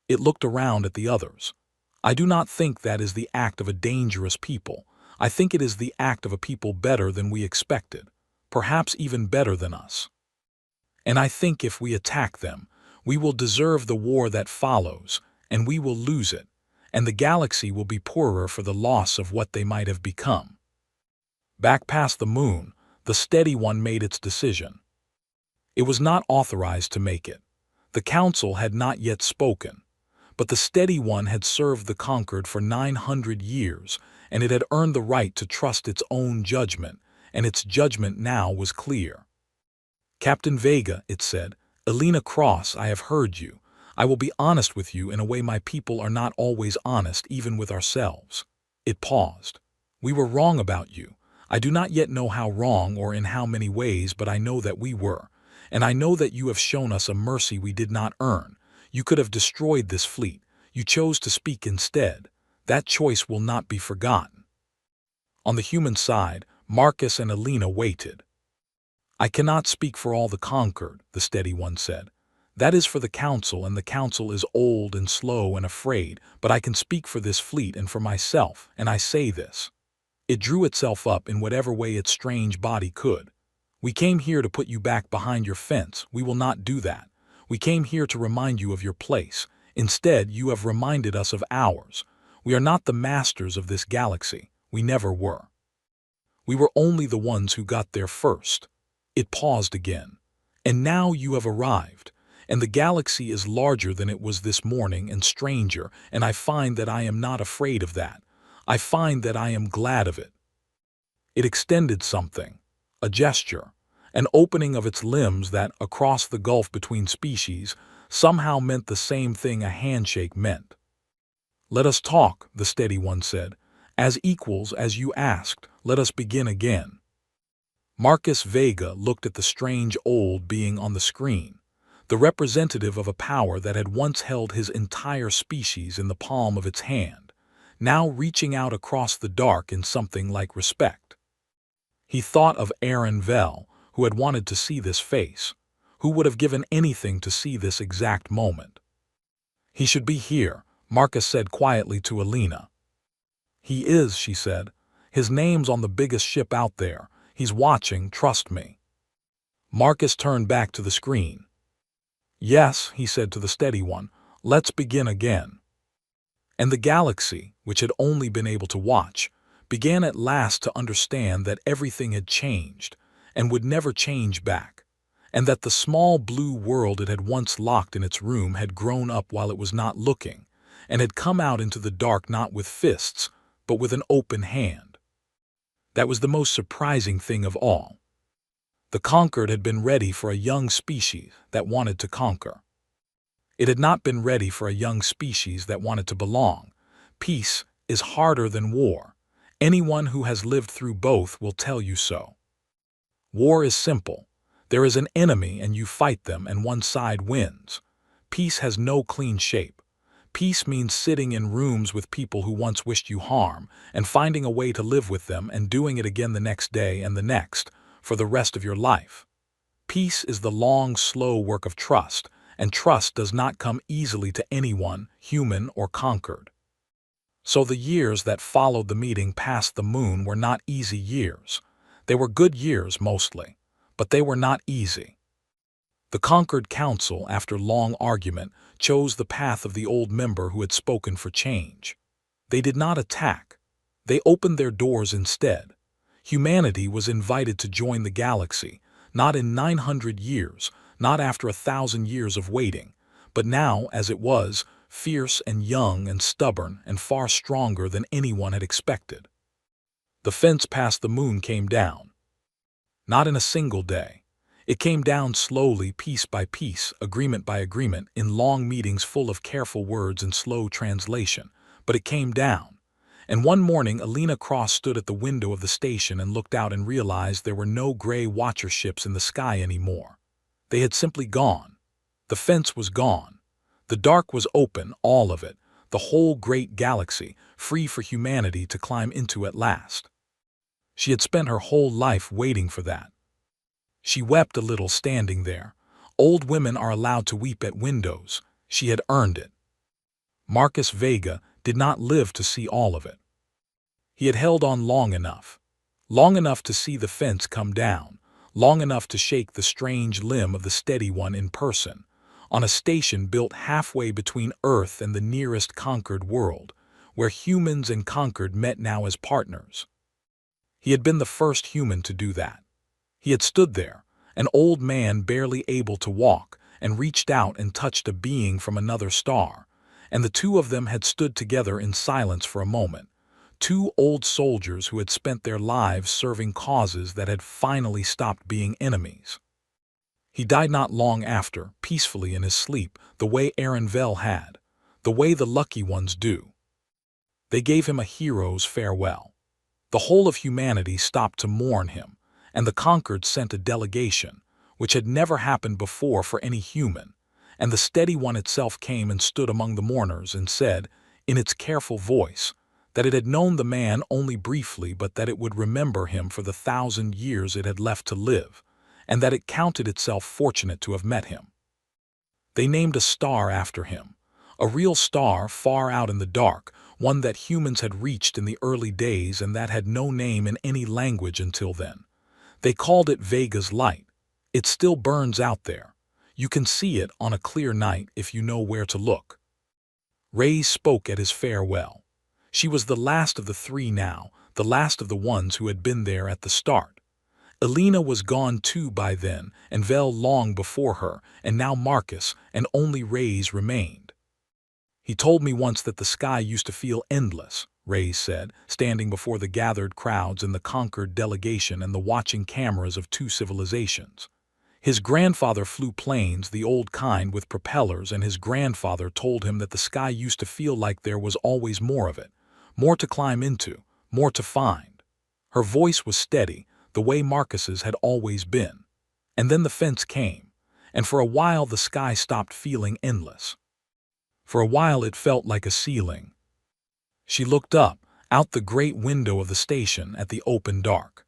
It looked around at the others. I do not think that is the act of a dangerous people. I think it is the act of a people better than we expected, perhaps even better than us. And I think if we attack them, we will deserve the war that follows, and we will lose it, and the galaxy will be poorer for the loss of what they might have become. Back past the moon, the steady one made its decision. It was not authorized to make it. The council had not yet spoken, but the steady one had served the conquered for 900 years, and it had earned the right to trust its own judgment, and its judgment now was clear. Captain Vega, it said, Alina Cross, I have heard you. I will be honest with you in a way my people are not always honest even with ourselves. It paused. We were wrong about you. I do not yet know how wrong or in how many ways, but I know that we were. And I know that you have shown us a mercy we did not earn. You could have destroyed this fleet. You chose to speak instead. That choice will not be forgotten. On the human side, Marcus and Alina waited. I cannot speak for all the conquered, the steady one said. That is for the council, and the council is old and slow and afraid, but I can speak for this fleet and for myself, and I say this. It drew itself up in whatever way its strange body could. We came here to put you back behind your fence. We will not do that. We came here to remind you of your place. Instead, you have reminded us of ours. We are not the masters of this galaxy. We never were. We were only the ones who got there first. It paused again. And now you have arrived. And the galaxy is larger than it was this morning and stranger, and I find that I am not afraid of that. I find that I am glad of it. It extended something, a gesture, an opening of its limbs that, across the gulf between species, somehow meant the same thing a handshake meant. Let us talk, the steady one said. As equals, as you asked, let us begin again. Marcus Vega looked at the strange old being on the screen, the representative of a power that had once held his entire species in the palm of its hand, now reaching out across the dark in something like respect. He thought of Aaron Vell, who had wanted to see this face, who would have given anything to see this exact moment. He should be here, Marcus said quietly to Alina. He is, she said. His name's on the biggest ship out there. He's watching, trust me. Marcus turned back to the screen. Yes, he said to the steady one, let's begin again. And the galaxy, which had only been able to watch, began at last to understand that everything had changed and would never change back, and that the small blue world it had once locked in its room had grown up while it was not looking, and had come out into the dark not with fists, but with an open hand. That was the most surprising thing of all. The conquered had been ready for a young species that wanted to conquer. It had not been ready for a young species that wanted to belong. Peace is harder than war. Anyone who has lived through both will tell you so. War is simple. There is an enemy and you fight them and one side wins. Peace has no clean shape. Peace means sitting in rooms with people who once wished you harm and finding a way to live with them and doing it again the next day and the next, for the rest of your life. Peace is the long, slow work of trust, and trust does not come easily to anyone, human or conquered. So the years that followed the meeting past the moon were not easy years. They were good years mostly, but they were not easy. The conquered council, after long argument, chose the path of the old member who had spoken for change. They did not attack. They opened their doors instead. Humanity was invited to join the galaxy, not in 900 years, not after 1,000 years of waiting, but now as it was, fierce and young and stubborn and far stronger than anyone had expected. The fence past the moon came down. Not in a single day. It came down slowly, piece by piece, agreement by agreement, in long meetings full of careful words and slow translation, but it came down. And one morning Alina Cross stood at the window of the station and looked out and realized there were no gray watcher ships in the sky anymore. They had simply gone. The fence was gone. The dark was open, all of it, the whole great galaxy, free for humanity to climb into at last. She had spent her whole life waiting for that. She wept a little standing there. Old women are allowed to weep at windows. She had earned it. Marcus Vega did not live to see all of it. He had held on long enough to see the fence come down, long enough to shake the strange limb of the steady one in person, on a station built halfway between Earth and the nearest conquered world, where humans and conquered met now as partners. He had been the first human to do that. He had stood there, an old man barely able to walk, and reached out and touched a being from another star, and the two of them had stood together in silence for a moment, two old soldiers who had spent their lives serving causes that had finally stopped being enemies. He died not long after, peacefully in his sleep, the way Aaron Vell had, the way the lucky ones do. They gave him a hero's farewell. The whole of humanity stopped to mourn him, and the conquered sent a delegation, which had never happened before for any human, and the steady one itself came and stood among the mourners and said, in its careful voice, that it had known the man only briefly but that it would remember him for the 1,000 years it had left to live, and that it counted itself fortunate to have met him. They named a star after him, a real star far out in the dark, one that humans had reached in the early days and that had no name in any language until then. They called it Vega's Light. It still burns out there. You can see it on a clear night if you know where to look. Ray spoke at his farewell. She was the last of the three now, the last of the ones who had been there at the start. Elena was gone too by then, and Vel long before her, and now Marcus, and only Ray's remained. He told me once that the sky used to feel endless, Ray said, standing before the gathered crowds and the conquered delegation and the watching cameras of two civilizations. His grandfather flew planes, the old kind with propellers, and his grandfather told him that the sky used to feel like there was always more of it, more to climb into, more to find. Her voice was steady, the way Marcus's had always been. And then the fence came, and for a while the sky stopped feeling endless. For a while it felt like a ceiling. She looked up, out the great window of the station at the open dark.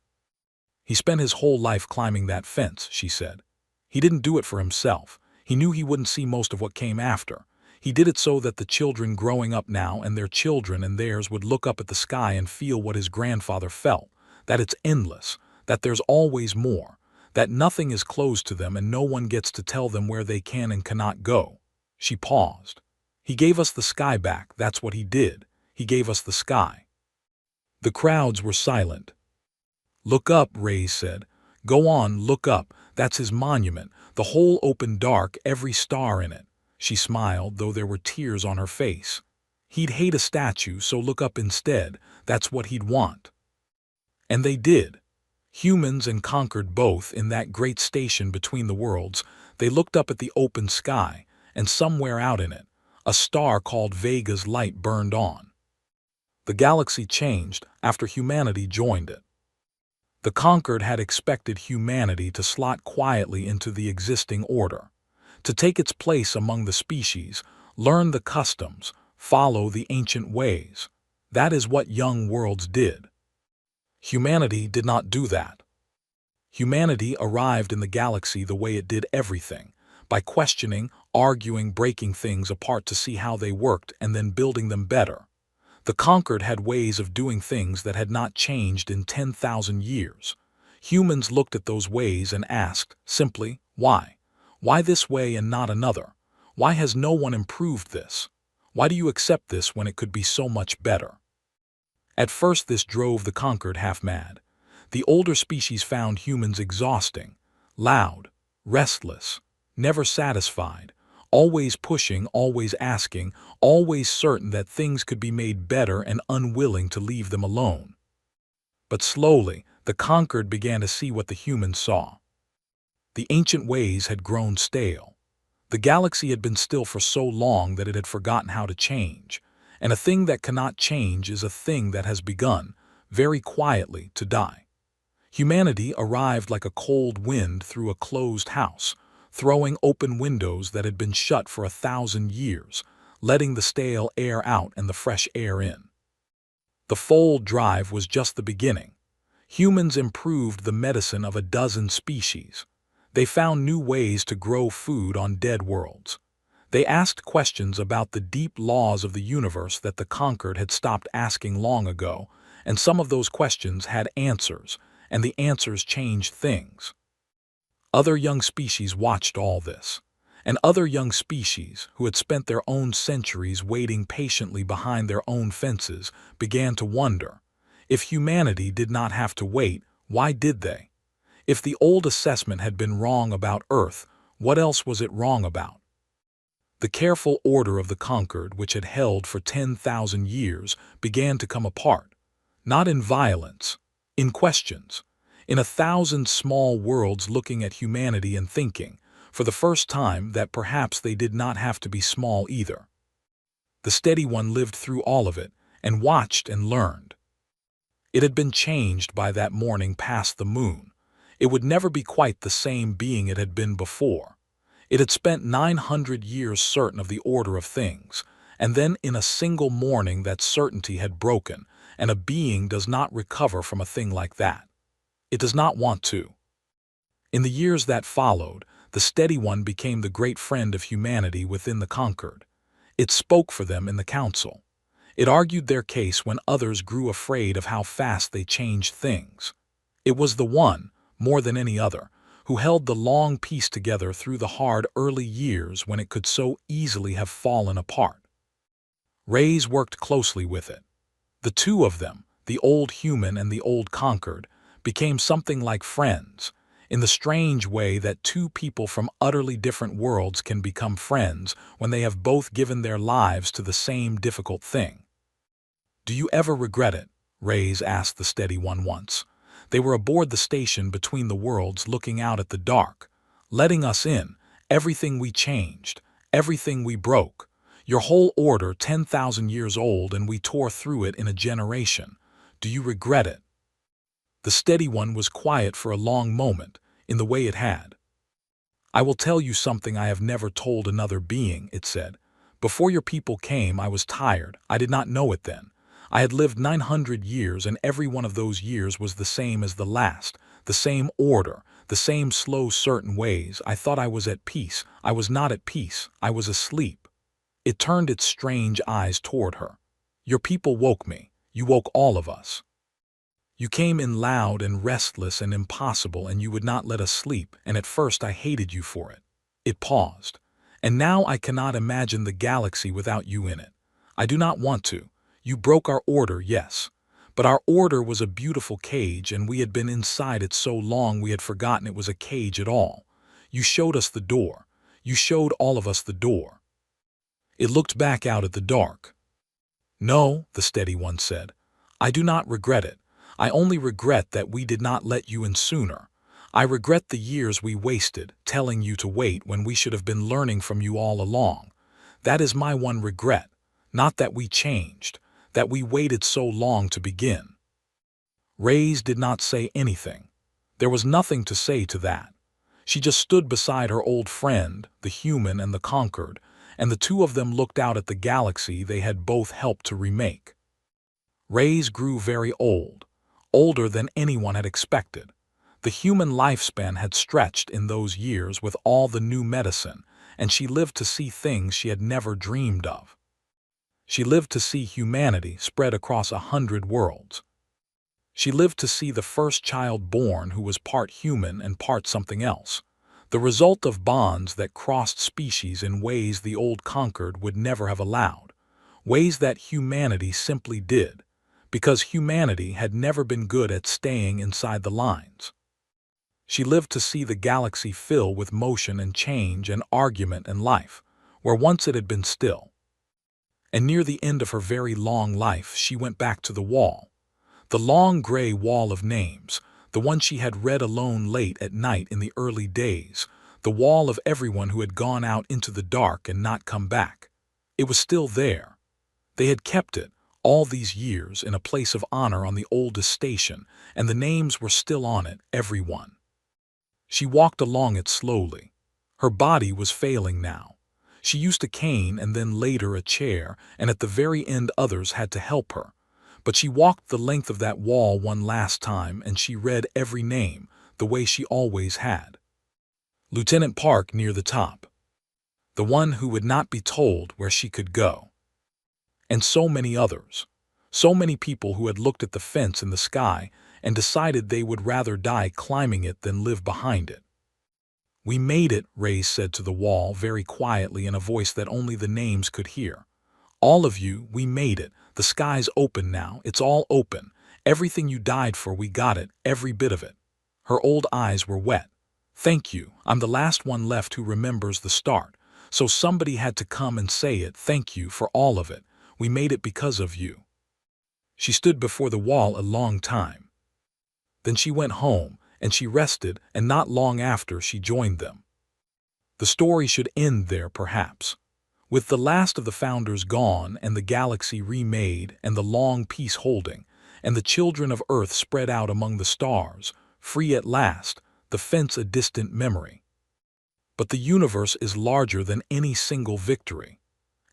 He spent his whole life climbing that fence, she said. He didn't do it for himself. He knew he wouldn't see most of what came after. He did it so that the children growing up now and their children and theirs would look up at the sky and feel what his grandfather felt, that it's endless, that there's always more, that nothing is closed to them and no one gets to tell them where they can and cannot go. She paused. He gave us the sky back, that's what he did. He gave us the sky. The crowds were silent. Look up, Ray said. Go on, look up. That's his monument, the whole open dark, every star in it. She smiled, though there were tears on her face. He'd hate a statue, so look up instead. That's what he'd want. And they did. Humans and conquered both in that great station between the worlds. They looked up at the open sky, and somewhere out in it, a star called Vega's Light burned on. The galaxy changed after humanity joined it. The conquered had expected humanity to slot quietly into the existing order, to take its place among the species, learn the customs, follow the ancient ways. That is what young worlds did. Humanity did not do that. Humanity arrived in the galaxy the way it did everything, by questioning, arguing, breaking things apart to see how they worked and then building them better. The conquered had ways of doing things that had not changed in 10,000 years. Humans looked at those ways and asked, simply, why? Why this way and not another? Why has no one improved this? Why do you accept this when it could be so much better? At first this drove the conquered half mad. The older species found humans exhausting, loud, restless, never satisfied, always pushing, always asking, always certain that things could be made better and unwilling to leave them alone. But slowly, the conquered began to see what the humans saw. The ancient ways had grown stale. The galaxy had been still for so long that it had forgotten how to change, and a thing that cannot change is a thing that has begun, very quietly, to die. Humanity arrived like a cold wind through a closed house, throwing open windows that had been shut for 1,000 years, letting the stale air out and the fresh air in. The fold drive was just the beginning. Humans improved the medicine of a dozen species. They found new ways to grow food on dead worlds. They asked questions about the deep laws of the universe that the conquered had stopped asking long ago, and some of those questions had answers, and the answers changed things. Other young species watched all this, and other young species who had spent their own centuries waiting patiently behind their own fences began to wonder, if humanity did not have to wait, why did they? If the old assessment had been wrong about Earth, what else was it wrong about? The careful order of the conquered, which had held for 10,000 years, began to come apart, not in violence, in questions. In 1,000 small worlds looking at humanity and thinking, for the first time, that perhaps they did not have to be small either. The steady one lived through all of it, and watched and learned. It had been changed by that morning past the moon. It would never be quite the same being it had been before. It had spent 900 years certain of the order of things, and then in a single morning that certainty had broken, and a being does not recover from a thing like that. It does not want to. In the years that followed, the steady one became the great friend of humanity within the conquered. It spoke for them in the council. It argued their case when others grew afraid of how fast they changed things. It was the one, more than any other, who held the long peace together through the hard early years when it could so easily have fallen apart. Rays worked closely with it. The two of them, the old human and the old conquered, became something like friends, in the strange way that two people from utterly different worlds can become friends when they have both given their lives to the same difficult thing. "Do you ever regret it?" Rays asked the steady one once. They were aboard the station between the worlds looking out at the dark, letting us in, everything we changed, everything we broke. Your whole order 10,000 years old and we tore through it in a generation. Do you regret it? The steady one was quiet for a long moment, in the way it had. "I will tell you something I have never told another being," it said. "Before your people came, I was tired. I did not know it then. I had lived 900 years, and every one of those years was the same as the last, the same order, the same slow, certain ways. I thought I was at peace. I was not at peace. I was asleep." It turned its strange eyes toward her. "Your people woke me. You woke all of us. You came in loud and restless and impossible, and you would not let us sleep, and at first I hated you for it." It paused. "And now I cannot imagine the galaxy without you in it. I do not want to. You broke our order, yes. But our order was a beautiful cage, and we had been inside it so long we had forgotten it was a cage at all. You showed us the door. You showed all of us the door." It looked back out at the dark. "No," the steady one said. "I do not regret it. I only regret that we did not let you in sooner. I regret the years we wasted, telling you to wait when we should have been learning from you all along. That is my one regret, not that we changed, that we waited so long to begin." Rays did not say anything. There was nothing to say to that. She just stood beside her old friend, the human and the conquered, and the two of them looked out at the galaxy they had both helped to remake. Rays grew very old, older than anyone had expected. The human lifespan had stretched in those years with all the new medicine, and she lived to see things she had never dreamed of. She lived to see humanity spread across 100 worlds. She lived to see the first child born who was part human and part something else, the result of bonds that crossed species in ways the old conquered would never have allowed, ways that humanity simply did, because humanity had never been good at staying inside the lines. She lived to see the galaxy fill with motion and change and argument and life, where once it had been still. And near the end of her very long life, she went back to the wall, the long gray wall of names, the one she had read alone late at night in the early days, the wall of everyone who had gone out into the dark and not come back. It was still there. They had kept it, all these years, in a place of honor on the oldest station, and the names were still on it, every one. She walked along it slowly. Her body was failing now. She used a cane and then later a chair, and at the very end others had to help her. But she walked the length of that wall one last time, and she read every name, the way she always had. Lieutenant Park near the top. The one who would not be told where she could go. And so many others. So many people who had looked at the fence in the sky and decided they would rather die climbing it than live behind it. "We made it," Rays said to the wall very quietly in a voice that only the names could hear. "All of you, we made it. The sky's open now. It's all open. Everything you died for, we got it, every bit of it." Her old eyes were wet. "Thank you. I'm the last one left who remembers the start. So somebody had to come and say it. Thank you for all of it. We made it because of you." She stood before the wall a long time. Then she went home, and she rested, and not long after she joined them. The story should end there, perhaps. With the last of the founders gone, and the galaxy remade, and the long peace holding, and the children of Earth spread out among the stars, free at last, the fence a distant memory. But the universe is larger than any single victory.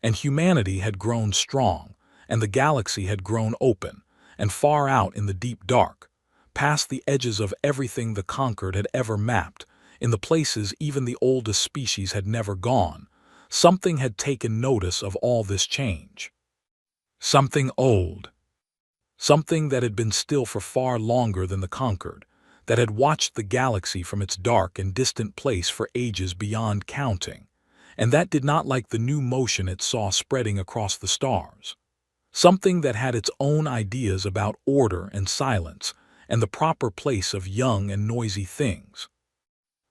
And humanity had grown strong, and the galaxy had grown open, and far out in the deep dark, past the edges of everything the conquered had ever mapped, in the places even the oldest species had never gone, something had taken notice of all this change. Something old. Something that had been still for far longer than the conquered, that had watched the galaxy from its dark and distant place for ages beyond counting, and that did not like the new motion it saw spreading across the stars. Something that had its own ideas about order and silence and the proper place of young and noisy things.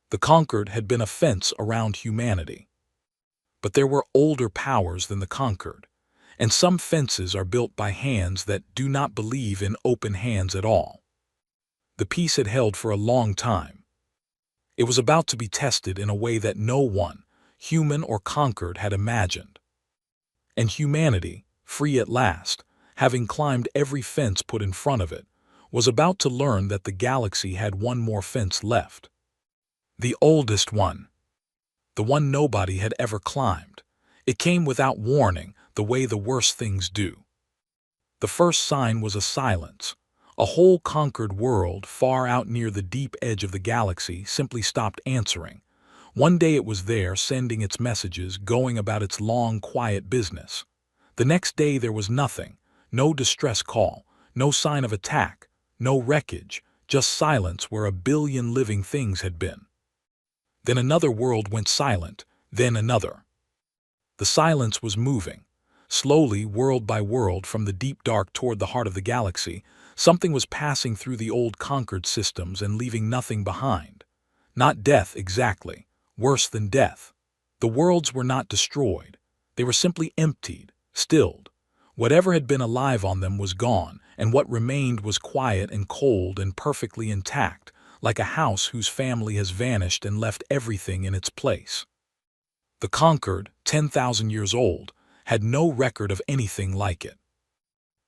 The conquered had been a fence around humanity. But there were older powers than the conquered, and some fences are built by hands that do not believe in open hands at all. The peace had held for a long time. It was about to be tested in a way that no one, human or conquered, had imagined. And humanity, free at last, having climbed every fence put in front of it, was about to learn that the galaxy had one more fence left. The oldest one. The one nobody had ever climbed. It came without warning, the way the worst things do. The first sign was a silence. A whole conquered world, far out near the deep edge of the galaxy, simply stopped answering. One day it was there, sending its messages, going about its long, quiet business. The next day there was nothing, no distress call, no sign of attack, no wreckage, just silence where a billion living things had been. Then another world went silent, then another. The silence was moving. Slowly, world by world, from the deep dark toward the heart of the galaxy, something was passing through the old conquered systems and leaving nothing behind. Not death exactly, worse than death. The worlds were not destroyed. They were simply emptied, stilled. Whatever had been alive on them was gone, and what remained was quiet and cold and perfectly intact, like a house whose family has vanished and left everything in its place. The conquered, 10,000 years old, had no record of anything like it.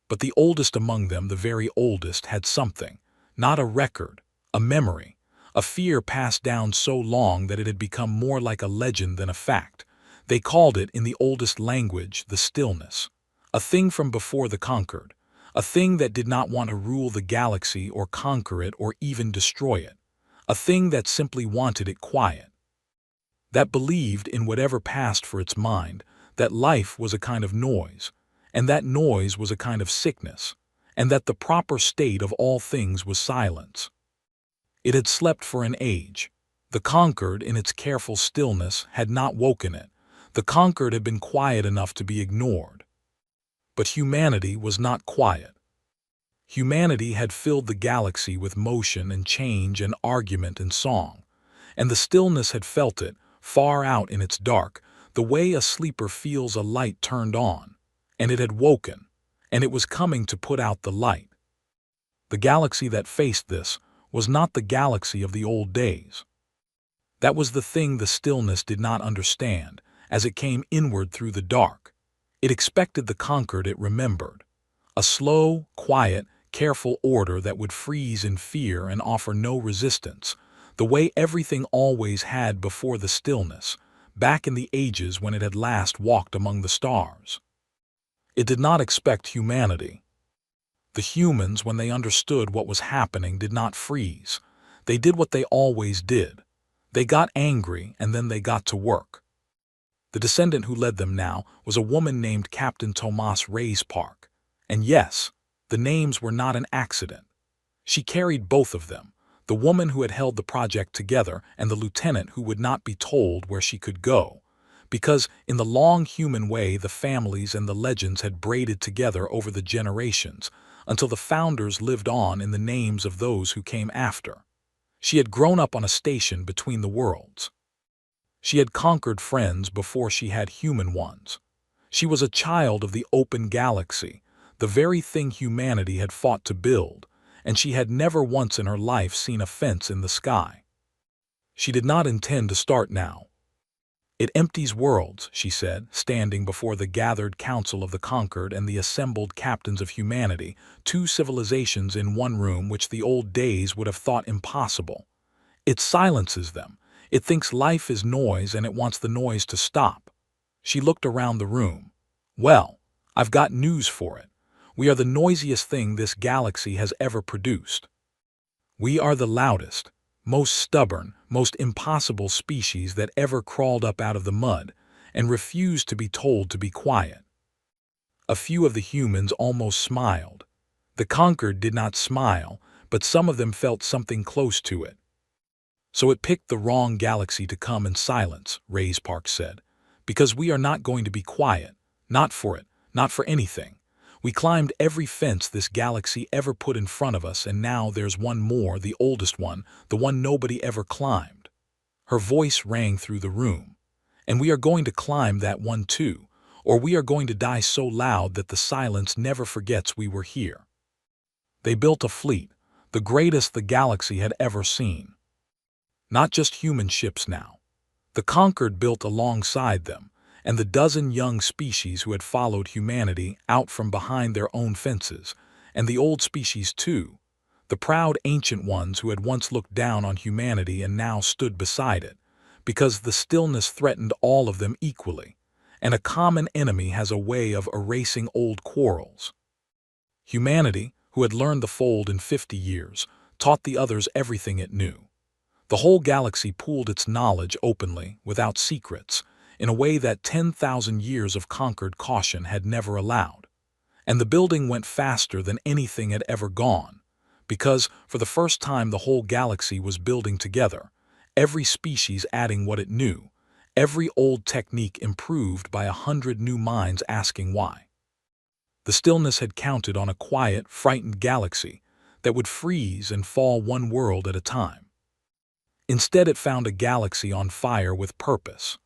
But the oldest among them, the very oldest, had something, not a record, a memory, a fear passed down so long that it had become more like a legend than a fact. They called it, in the oldest language, the stillness, a thing from before the conquered, a thing that did not want to rule the galaxy or conquer it or even destroy it, a thing that simply wanted it quiet, that believed in whatever passed for its mind, that life was a kind of noise, and that noise was a kind of sickness, and that the proper state of all things was silence. It had slept for an age. The conquered, in its careful stillness, had not woken it. The conquered had been quiet enough to be ignored. But humanity was not quiet. Humanity had filled the galaxy with motion and change and argument and song, and the stillness had felt it, far out in its dark, the way a sleeper feels a light turned on, and it had woken, and it was coming to put out the light. The galaxy that faced this was not the galaxy of the old days. That was the thing the stillness did not understand, as it came inward through the dark. It expected the conquered it remembered. A slow, quiet, careful order that would freeze in fear and offer no resistance, the way everything always had before the stillness, back in the ages when it had last walked among the stars. It did not expect humanity. The humans, when they understood what was happening, did not freeze. They did what they always did. They got angry, and then they got to work. The descendant who led them now was a woman named Captain Tomas Reyes Park. And yes, the names were not an accident. She carried both of them, the woman who had held the project together and the lieutenant who would not be told where she could go, because in the long human way the families and the legends had braided together over the generations until the founders lived on in the names of those who came after. She had grown up on a station between the worlds. She had conquered friends before she had human ones. She was a child of the open galaxy, the very thing humanity had fought to build, and she had never once in her life seen a fence in the sky. She did not intend to start now. It empties worlds, she said, standing before the gathered council of the conquered and the assembled captains of humanity, two civilizations in one room which the old days would have thought impossible. It silences them. It thinks life is noise and it wants the noise to stop. She looked around the room. Well, I've got news for it. We are the noisiest thing this galaxy has ever produced. We are the loudest. most stubborn, most impossible species that ever crawled up out of the mud and refused to be told to be quiet. A few of the humans almost smiled. The conquered did not smile, but some of them felt something close to it. So it picked the wrong galaxy to come and silence, Ray's Park said, because we are not going to be quiet, not for it, not for anything. We climbed every fence this galaxy ever put in front of us, and now there's one more, the oldest one, the one nobody ever climbed. Her voice rang through the room. And we are going to climb that one too, or we are going to die so loud that the silence never forgets we were here. They built a fleet, the greatest the galaxy had ever seen. Not just human ships now. The conquered built alongside them, and the dozen young species who had followed humanity out from behind their own fences, and the old species too, the proud ancient ones who had once looked down on humanity and now stood beside it, because the stillness threatened all of them equally, and a common enemy has a way of erasing old quarrels. Humanity, who had learned the fold in 50 years, taught the others everything it knew. The whole galaxy pooled its knowledge openly, without secrets, in a way that 10,000 years of conquered caution had never allowed. And the building went faster than anything had ever gone, because, for the first time, the whole galaxy was building together, every species adding what it knew, every old technique improved by 100 new minds asking why. The stillness had counted on a quiet, frightened galaxy that would freeze and fall one world at a time. Instead, it found a galaxy on fire with purpose,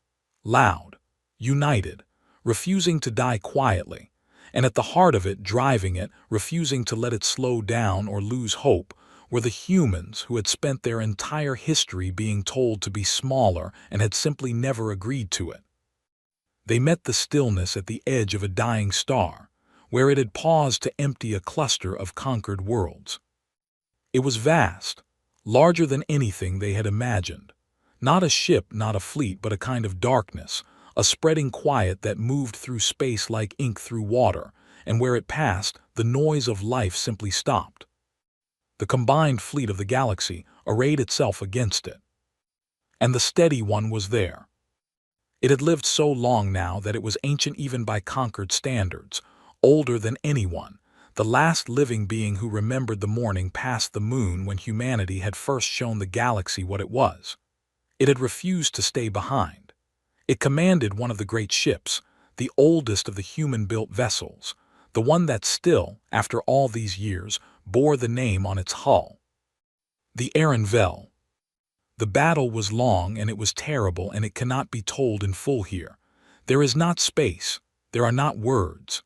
loud, united, refusing to die quietly, and at the heart of it, driving it, refusing to let it slow down or lose hope, were the humans who had spent their entire history being told to be smaller and had simply never agreed to it. They met the stillness at the edge of a dying star, where it had paused to empty a cluster of conquered worlds. It was vast, larger than anything they had imagined. Not a ship, not a fleet, but a kind of darkness, a spreading quiet that moved through space like ink through water, and where it passed, the noise of life simply stopped. The combined fleet of the galaxy arrayed itself against it. And the steady one was there. It had lived so long now that it was ancient even by conquered standards, older than anyone, the last living being who remembered the morning past the moon when humanity had first shown the galaxy what it was. It had refused to stay behind. It commanded one of the great ships, the oldest of the human-built vessels, the one that still, after all these years, bore the name on its hull. The Vel. The battle was long and it was terrible, and it cannot be told in full here. There is not space, there are not words.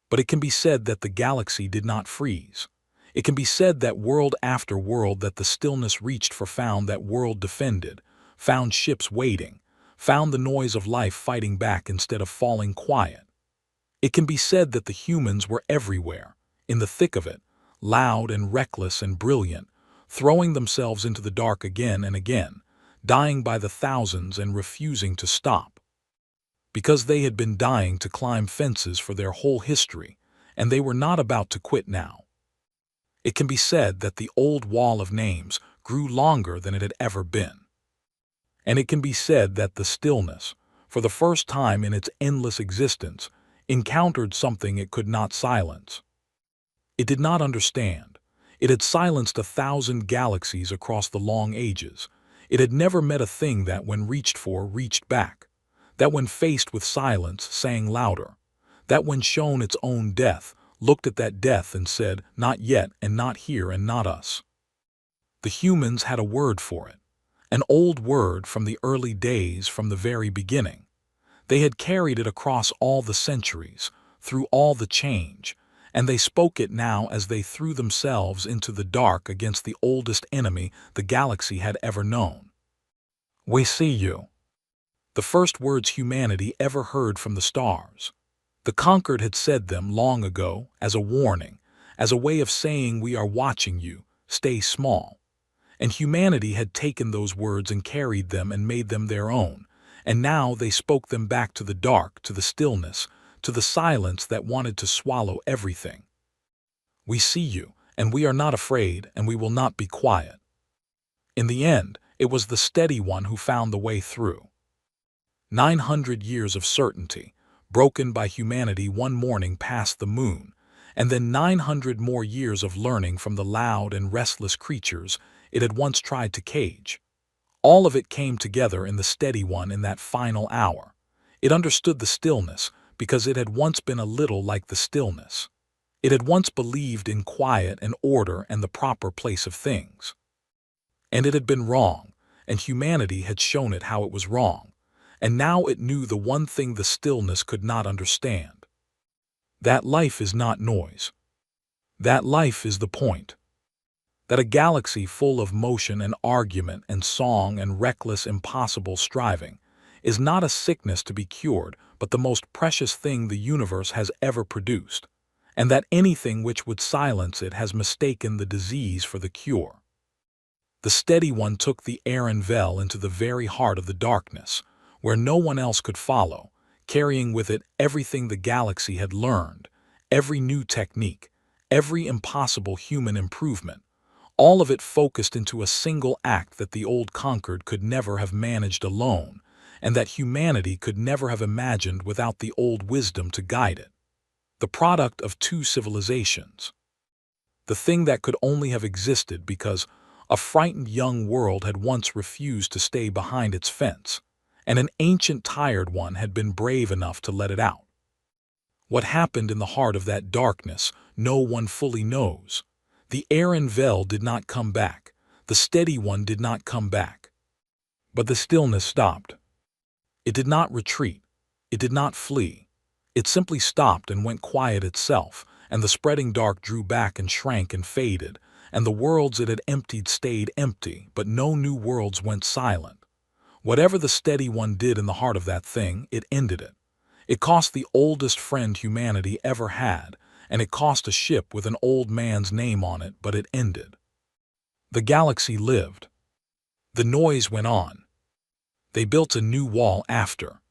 But it can be said that the galaxy did not freeze. It can be said that world after world that the stillness reached for found that world defended, found ships waiting, found the noise of life fighting back instead of falling quiet. It can be said that the humans were everywhere, in the thick of it, loud and reckless and brilliant, throwing themselves into the dark again and again, dying by the thousands and refusing to stop. Because they had been dying to climb fences for their whole history, and they were not about to quit now. It can be said that the old wall of names grew longer than it had ever been. And it can be said that the stillness, for the first time in its endless existence, encountered something it could not silence. It did not understand. It had silenced 1,000 galaxies across the long ages. It had never met a thing that, when reached for, reached back. That when faced with silence, sang louder. That when shown its own death, looked at that death and said, "Not yet, and not here, and not us." The humans had a word for it. An old word from the early days, from the very beginning. They had carried it across all the centuries, through all the change, and they spoke it now as they threw themselves into the dark against the oldest enemy the galaxy had ever known. "We see you." The first words humanity ever heard from the stars. The conquered had said them long ago as a warning, as a way of saying, "We are watching you, stay small." And humanity had taken those words and carried them and made them their own, and now they spoke them back to the dark, to the stillness, to the silence that wanted to swallow everything. "We see you, and we are not afraid, and we will not be quiet." In the end, it was the steady one who found the way through. 900 years of certainty, broken by humanity one morning past the moon, and then 900 more years of learning from the loud and restless creatures it had once tried to cage. All of it came together in the steady one in that final hour. It understood the stillness because it had once been a little like the stillness. It had once believed in quiet and order and the proper place of things. And it had been wrong, and humanity had shown it how it was wrong. And now it knew the one thing the stillness could not understand. That life is not noise. That life is the point. That a galaxy full of motion and argument and song and reckless impossible striving is not a sickness to be cured but the most precious thing the universe has ever produced, and that anything which would silence it has mistaken the disease for the cure. The steady one took the Aaron Vel into the very heart of the darkness, where no one else could follow, carrying with it everything the galaxy had learned, every new technique, every impossible human improvement, all of it focused into a single act that the old conquered could never have managed alone, and that humanity could never have imagined without the old wisdom to guide it. The product of two civilizations. The thing that could only have existed because a frightened young world had once refused to stay behind its fence, and an ancient tired one had been brave enough to let it out. What happened in the heart of that darkness, no one fully knows. The Aaron Vel did not come back. The steady one did not come back. But the stillness stopped. It did not retreat. It did not flee. It simply stopped and went quiet itself, and the spreading dark drew back and shrank and faded, and the worlds it had emptied stayed empty, but no new worlds went silent. Whatever the steady one did in the heart of that thing, it ended it. It cost the oldest friend humanity ever had, and it cost a ship with an old man's name on it, but it ended. The galaxy lived. The noise went on. They built a new wall after.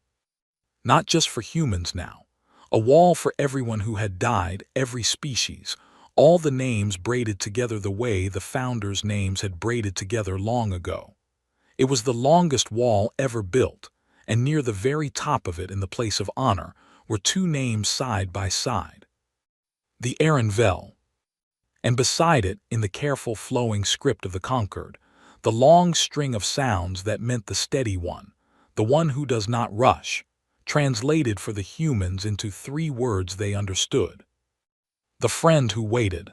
Not just for humans now. A wall for everyone who had died, every species, all the names braided together the way the founders' names had braided together long ago. It was the longest wall ever built, and near the very top of it in the place of honor were two names side by side. The Aaron Vel. And beside it, in the careful flowing script of the conquered, the long string of sounds that meant the steady one, the one who does not rush, translated for the humans into 3 words they understood. The friend who waited.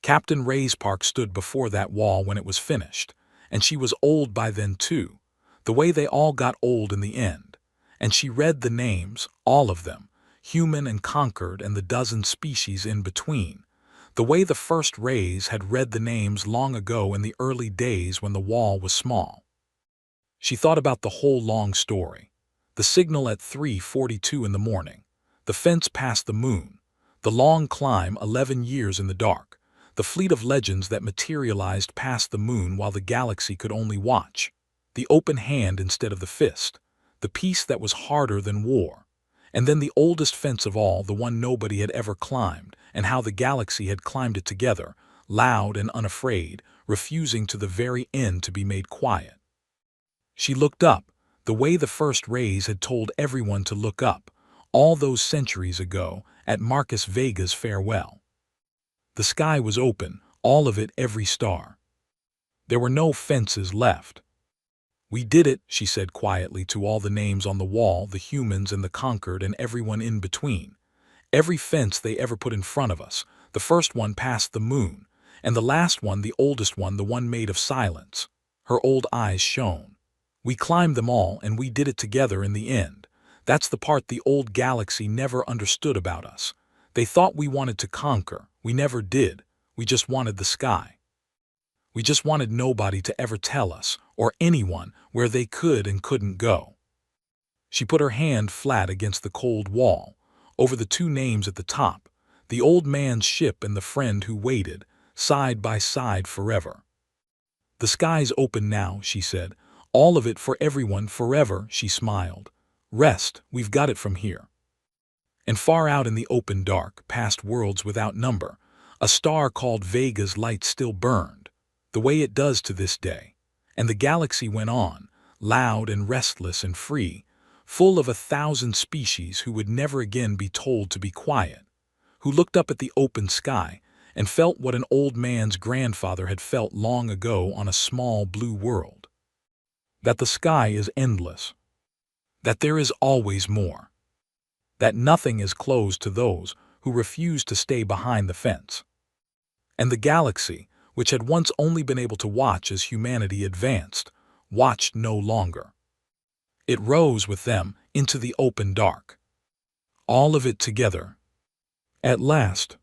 Captain Rayspark stood before that wall when it was finished, and she was old by then too, the way they all got old in the end, and she read the names, all of them, human and conquered and the dozen species in between, the way the first Rays had read the names long ago in the early days when the wall was small. She thought about the whole long story. The signal at 3:42 in the morning, the fence past the moon, the long climb 11 years in the dark, the fleet of legends that materialized past the moon while the galaxy could only watch, the open hand instead of the fist, the peace that was harder than war, and then the oldest fence of all, the one nobody had ever climbed, and how the galaxy had climbed it together, loud and unafraid, refusing to the very end to be made quiet. She looked up, the way the first Rays had told everyone to look up, all those centuries ago, at Marcus Vega's farewell. The sky was open, all of it, every star. There were no fences left. "We did it," she said quietly to all the names on the wall, the humans and the conquered and everyone in between. Every fence they ever put in front of us, the first one past the moon, and the last one, the oldest one, the one made of silence. Her old eyes shone. "We climbed them all, and we did it together in the end. That's the part the old galaxy never understood about us. They thought we wanted to conquer. We never did. We just wanted the sky. We just wanted nobody to ever tell us, or anyone, where they could and couldn't go." She put her hand flat against the cold wall, over the 2 names at the top, the old man's ship and the friend who waited, side by side forever. "The sky's open now," she said. "All of it for everyone forever," she smiled. "Rest, we've got it from here." And far out in the open dark, past worlds without number, a star called Vega's light still burned. the way it does to this day. And the galaxy went on, loud and restless and free, full of 1,000 species who would never again be told to be quiet, who looked up at the open sky and felt what an old man's grandfather had felt long ago on a small blue world. That the sky is endless. That there is always more. That nothing is closed to those who refuse to stay behind the fence. And the galaxy, which had once only been able to watch as humanity advanced, watched no longer. It rose with them into the open dark. All of it together. At last,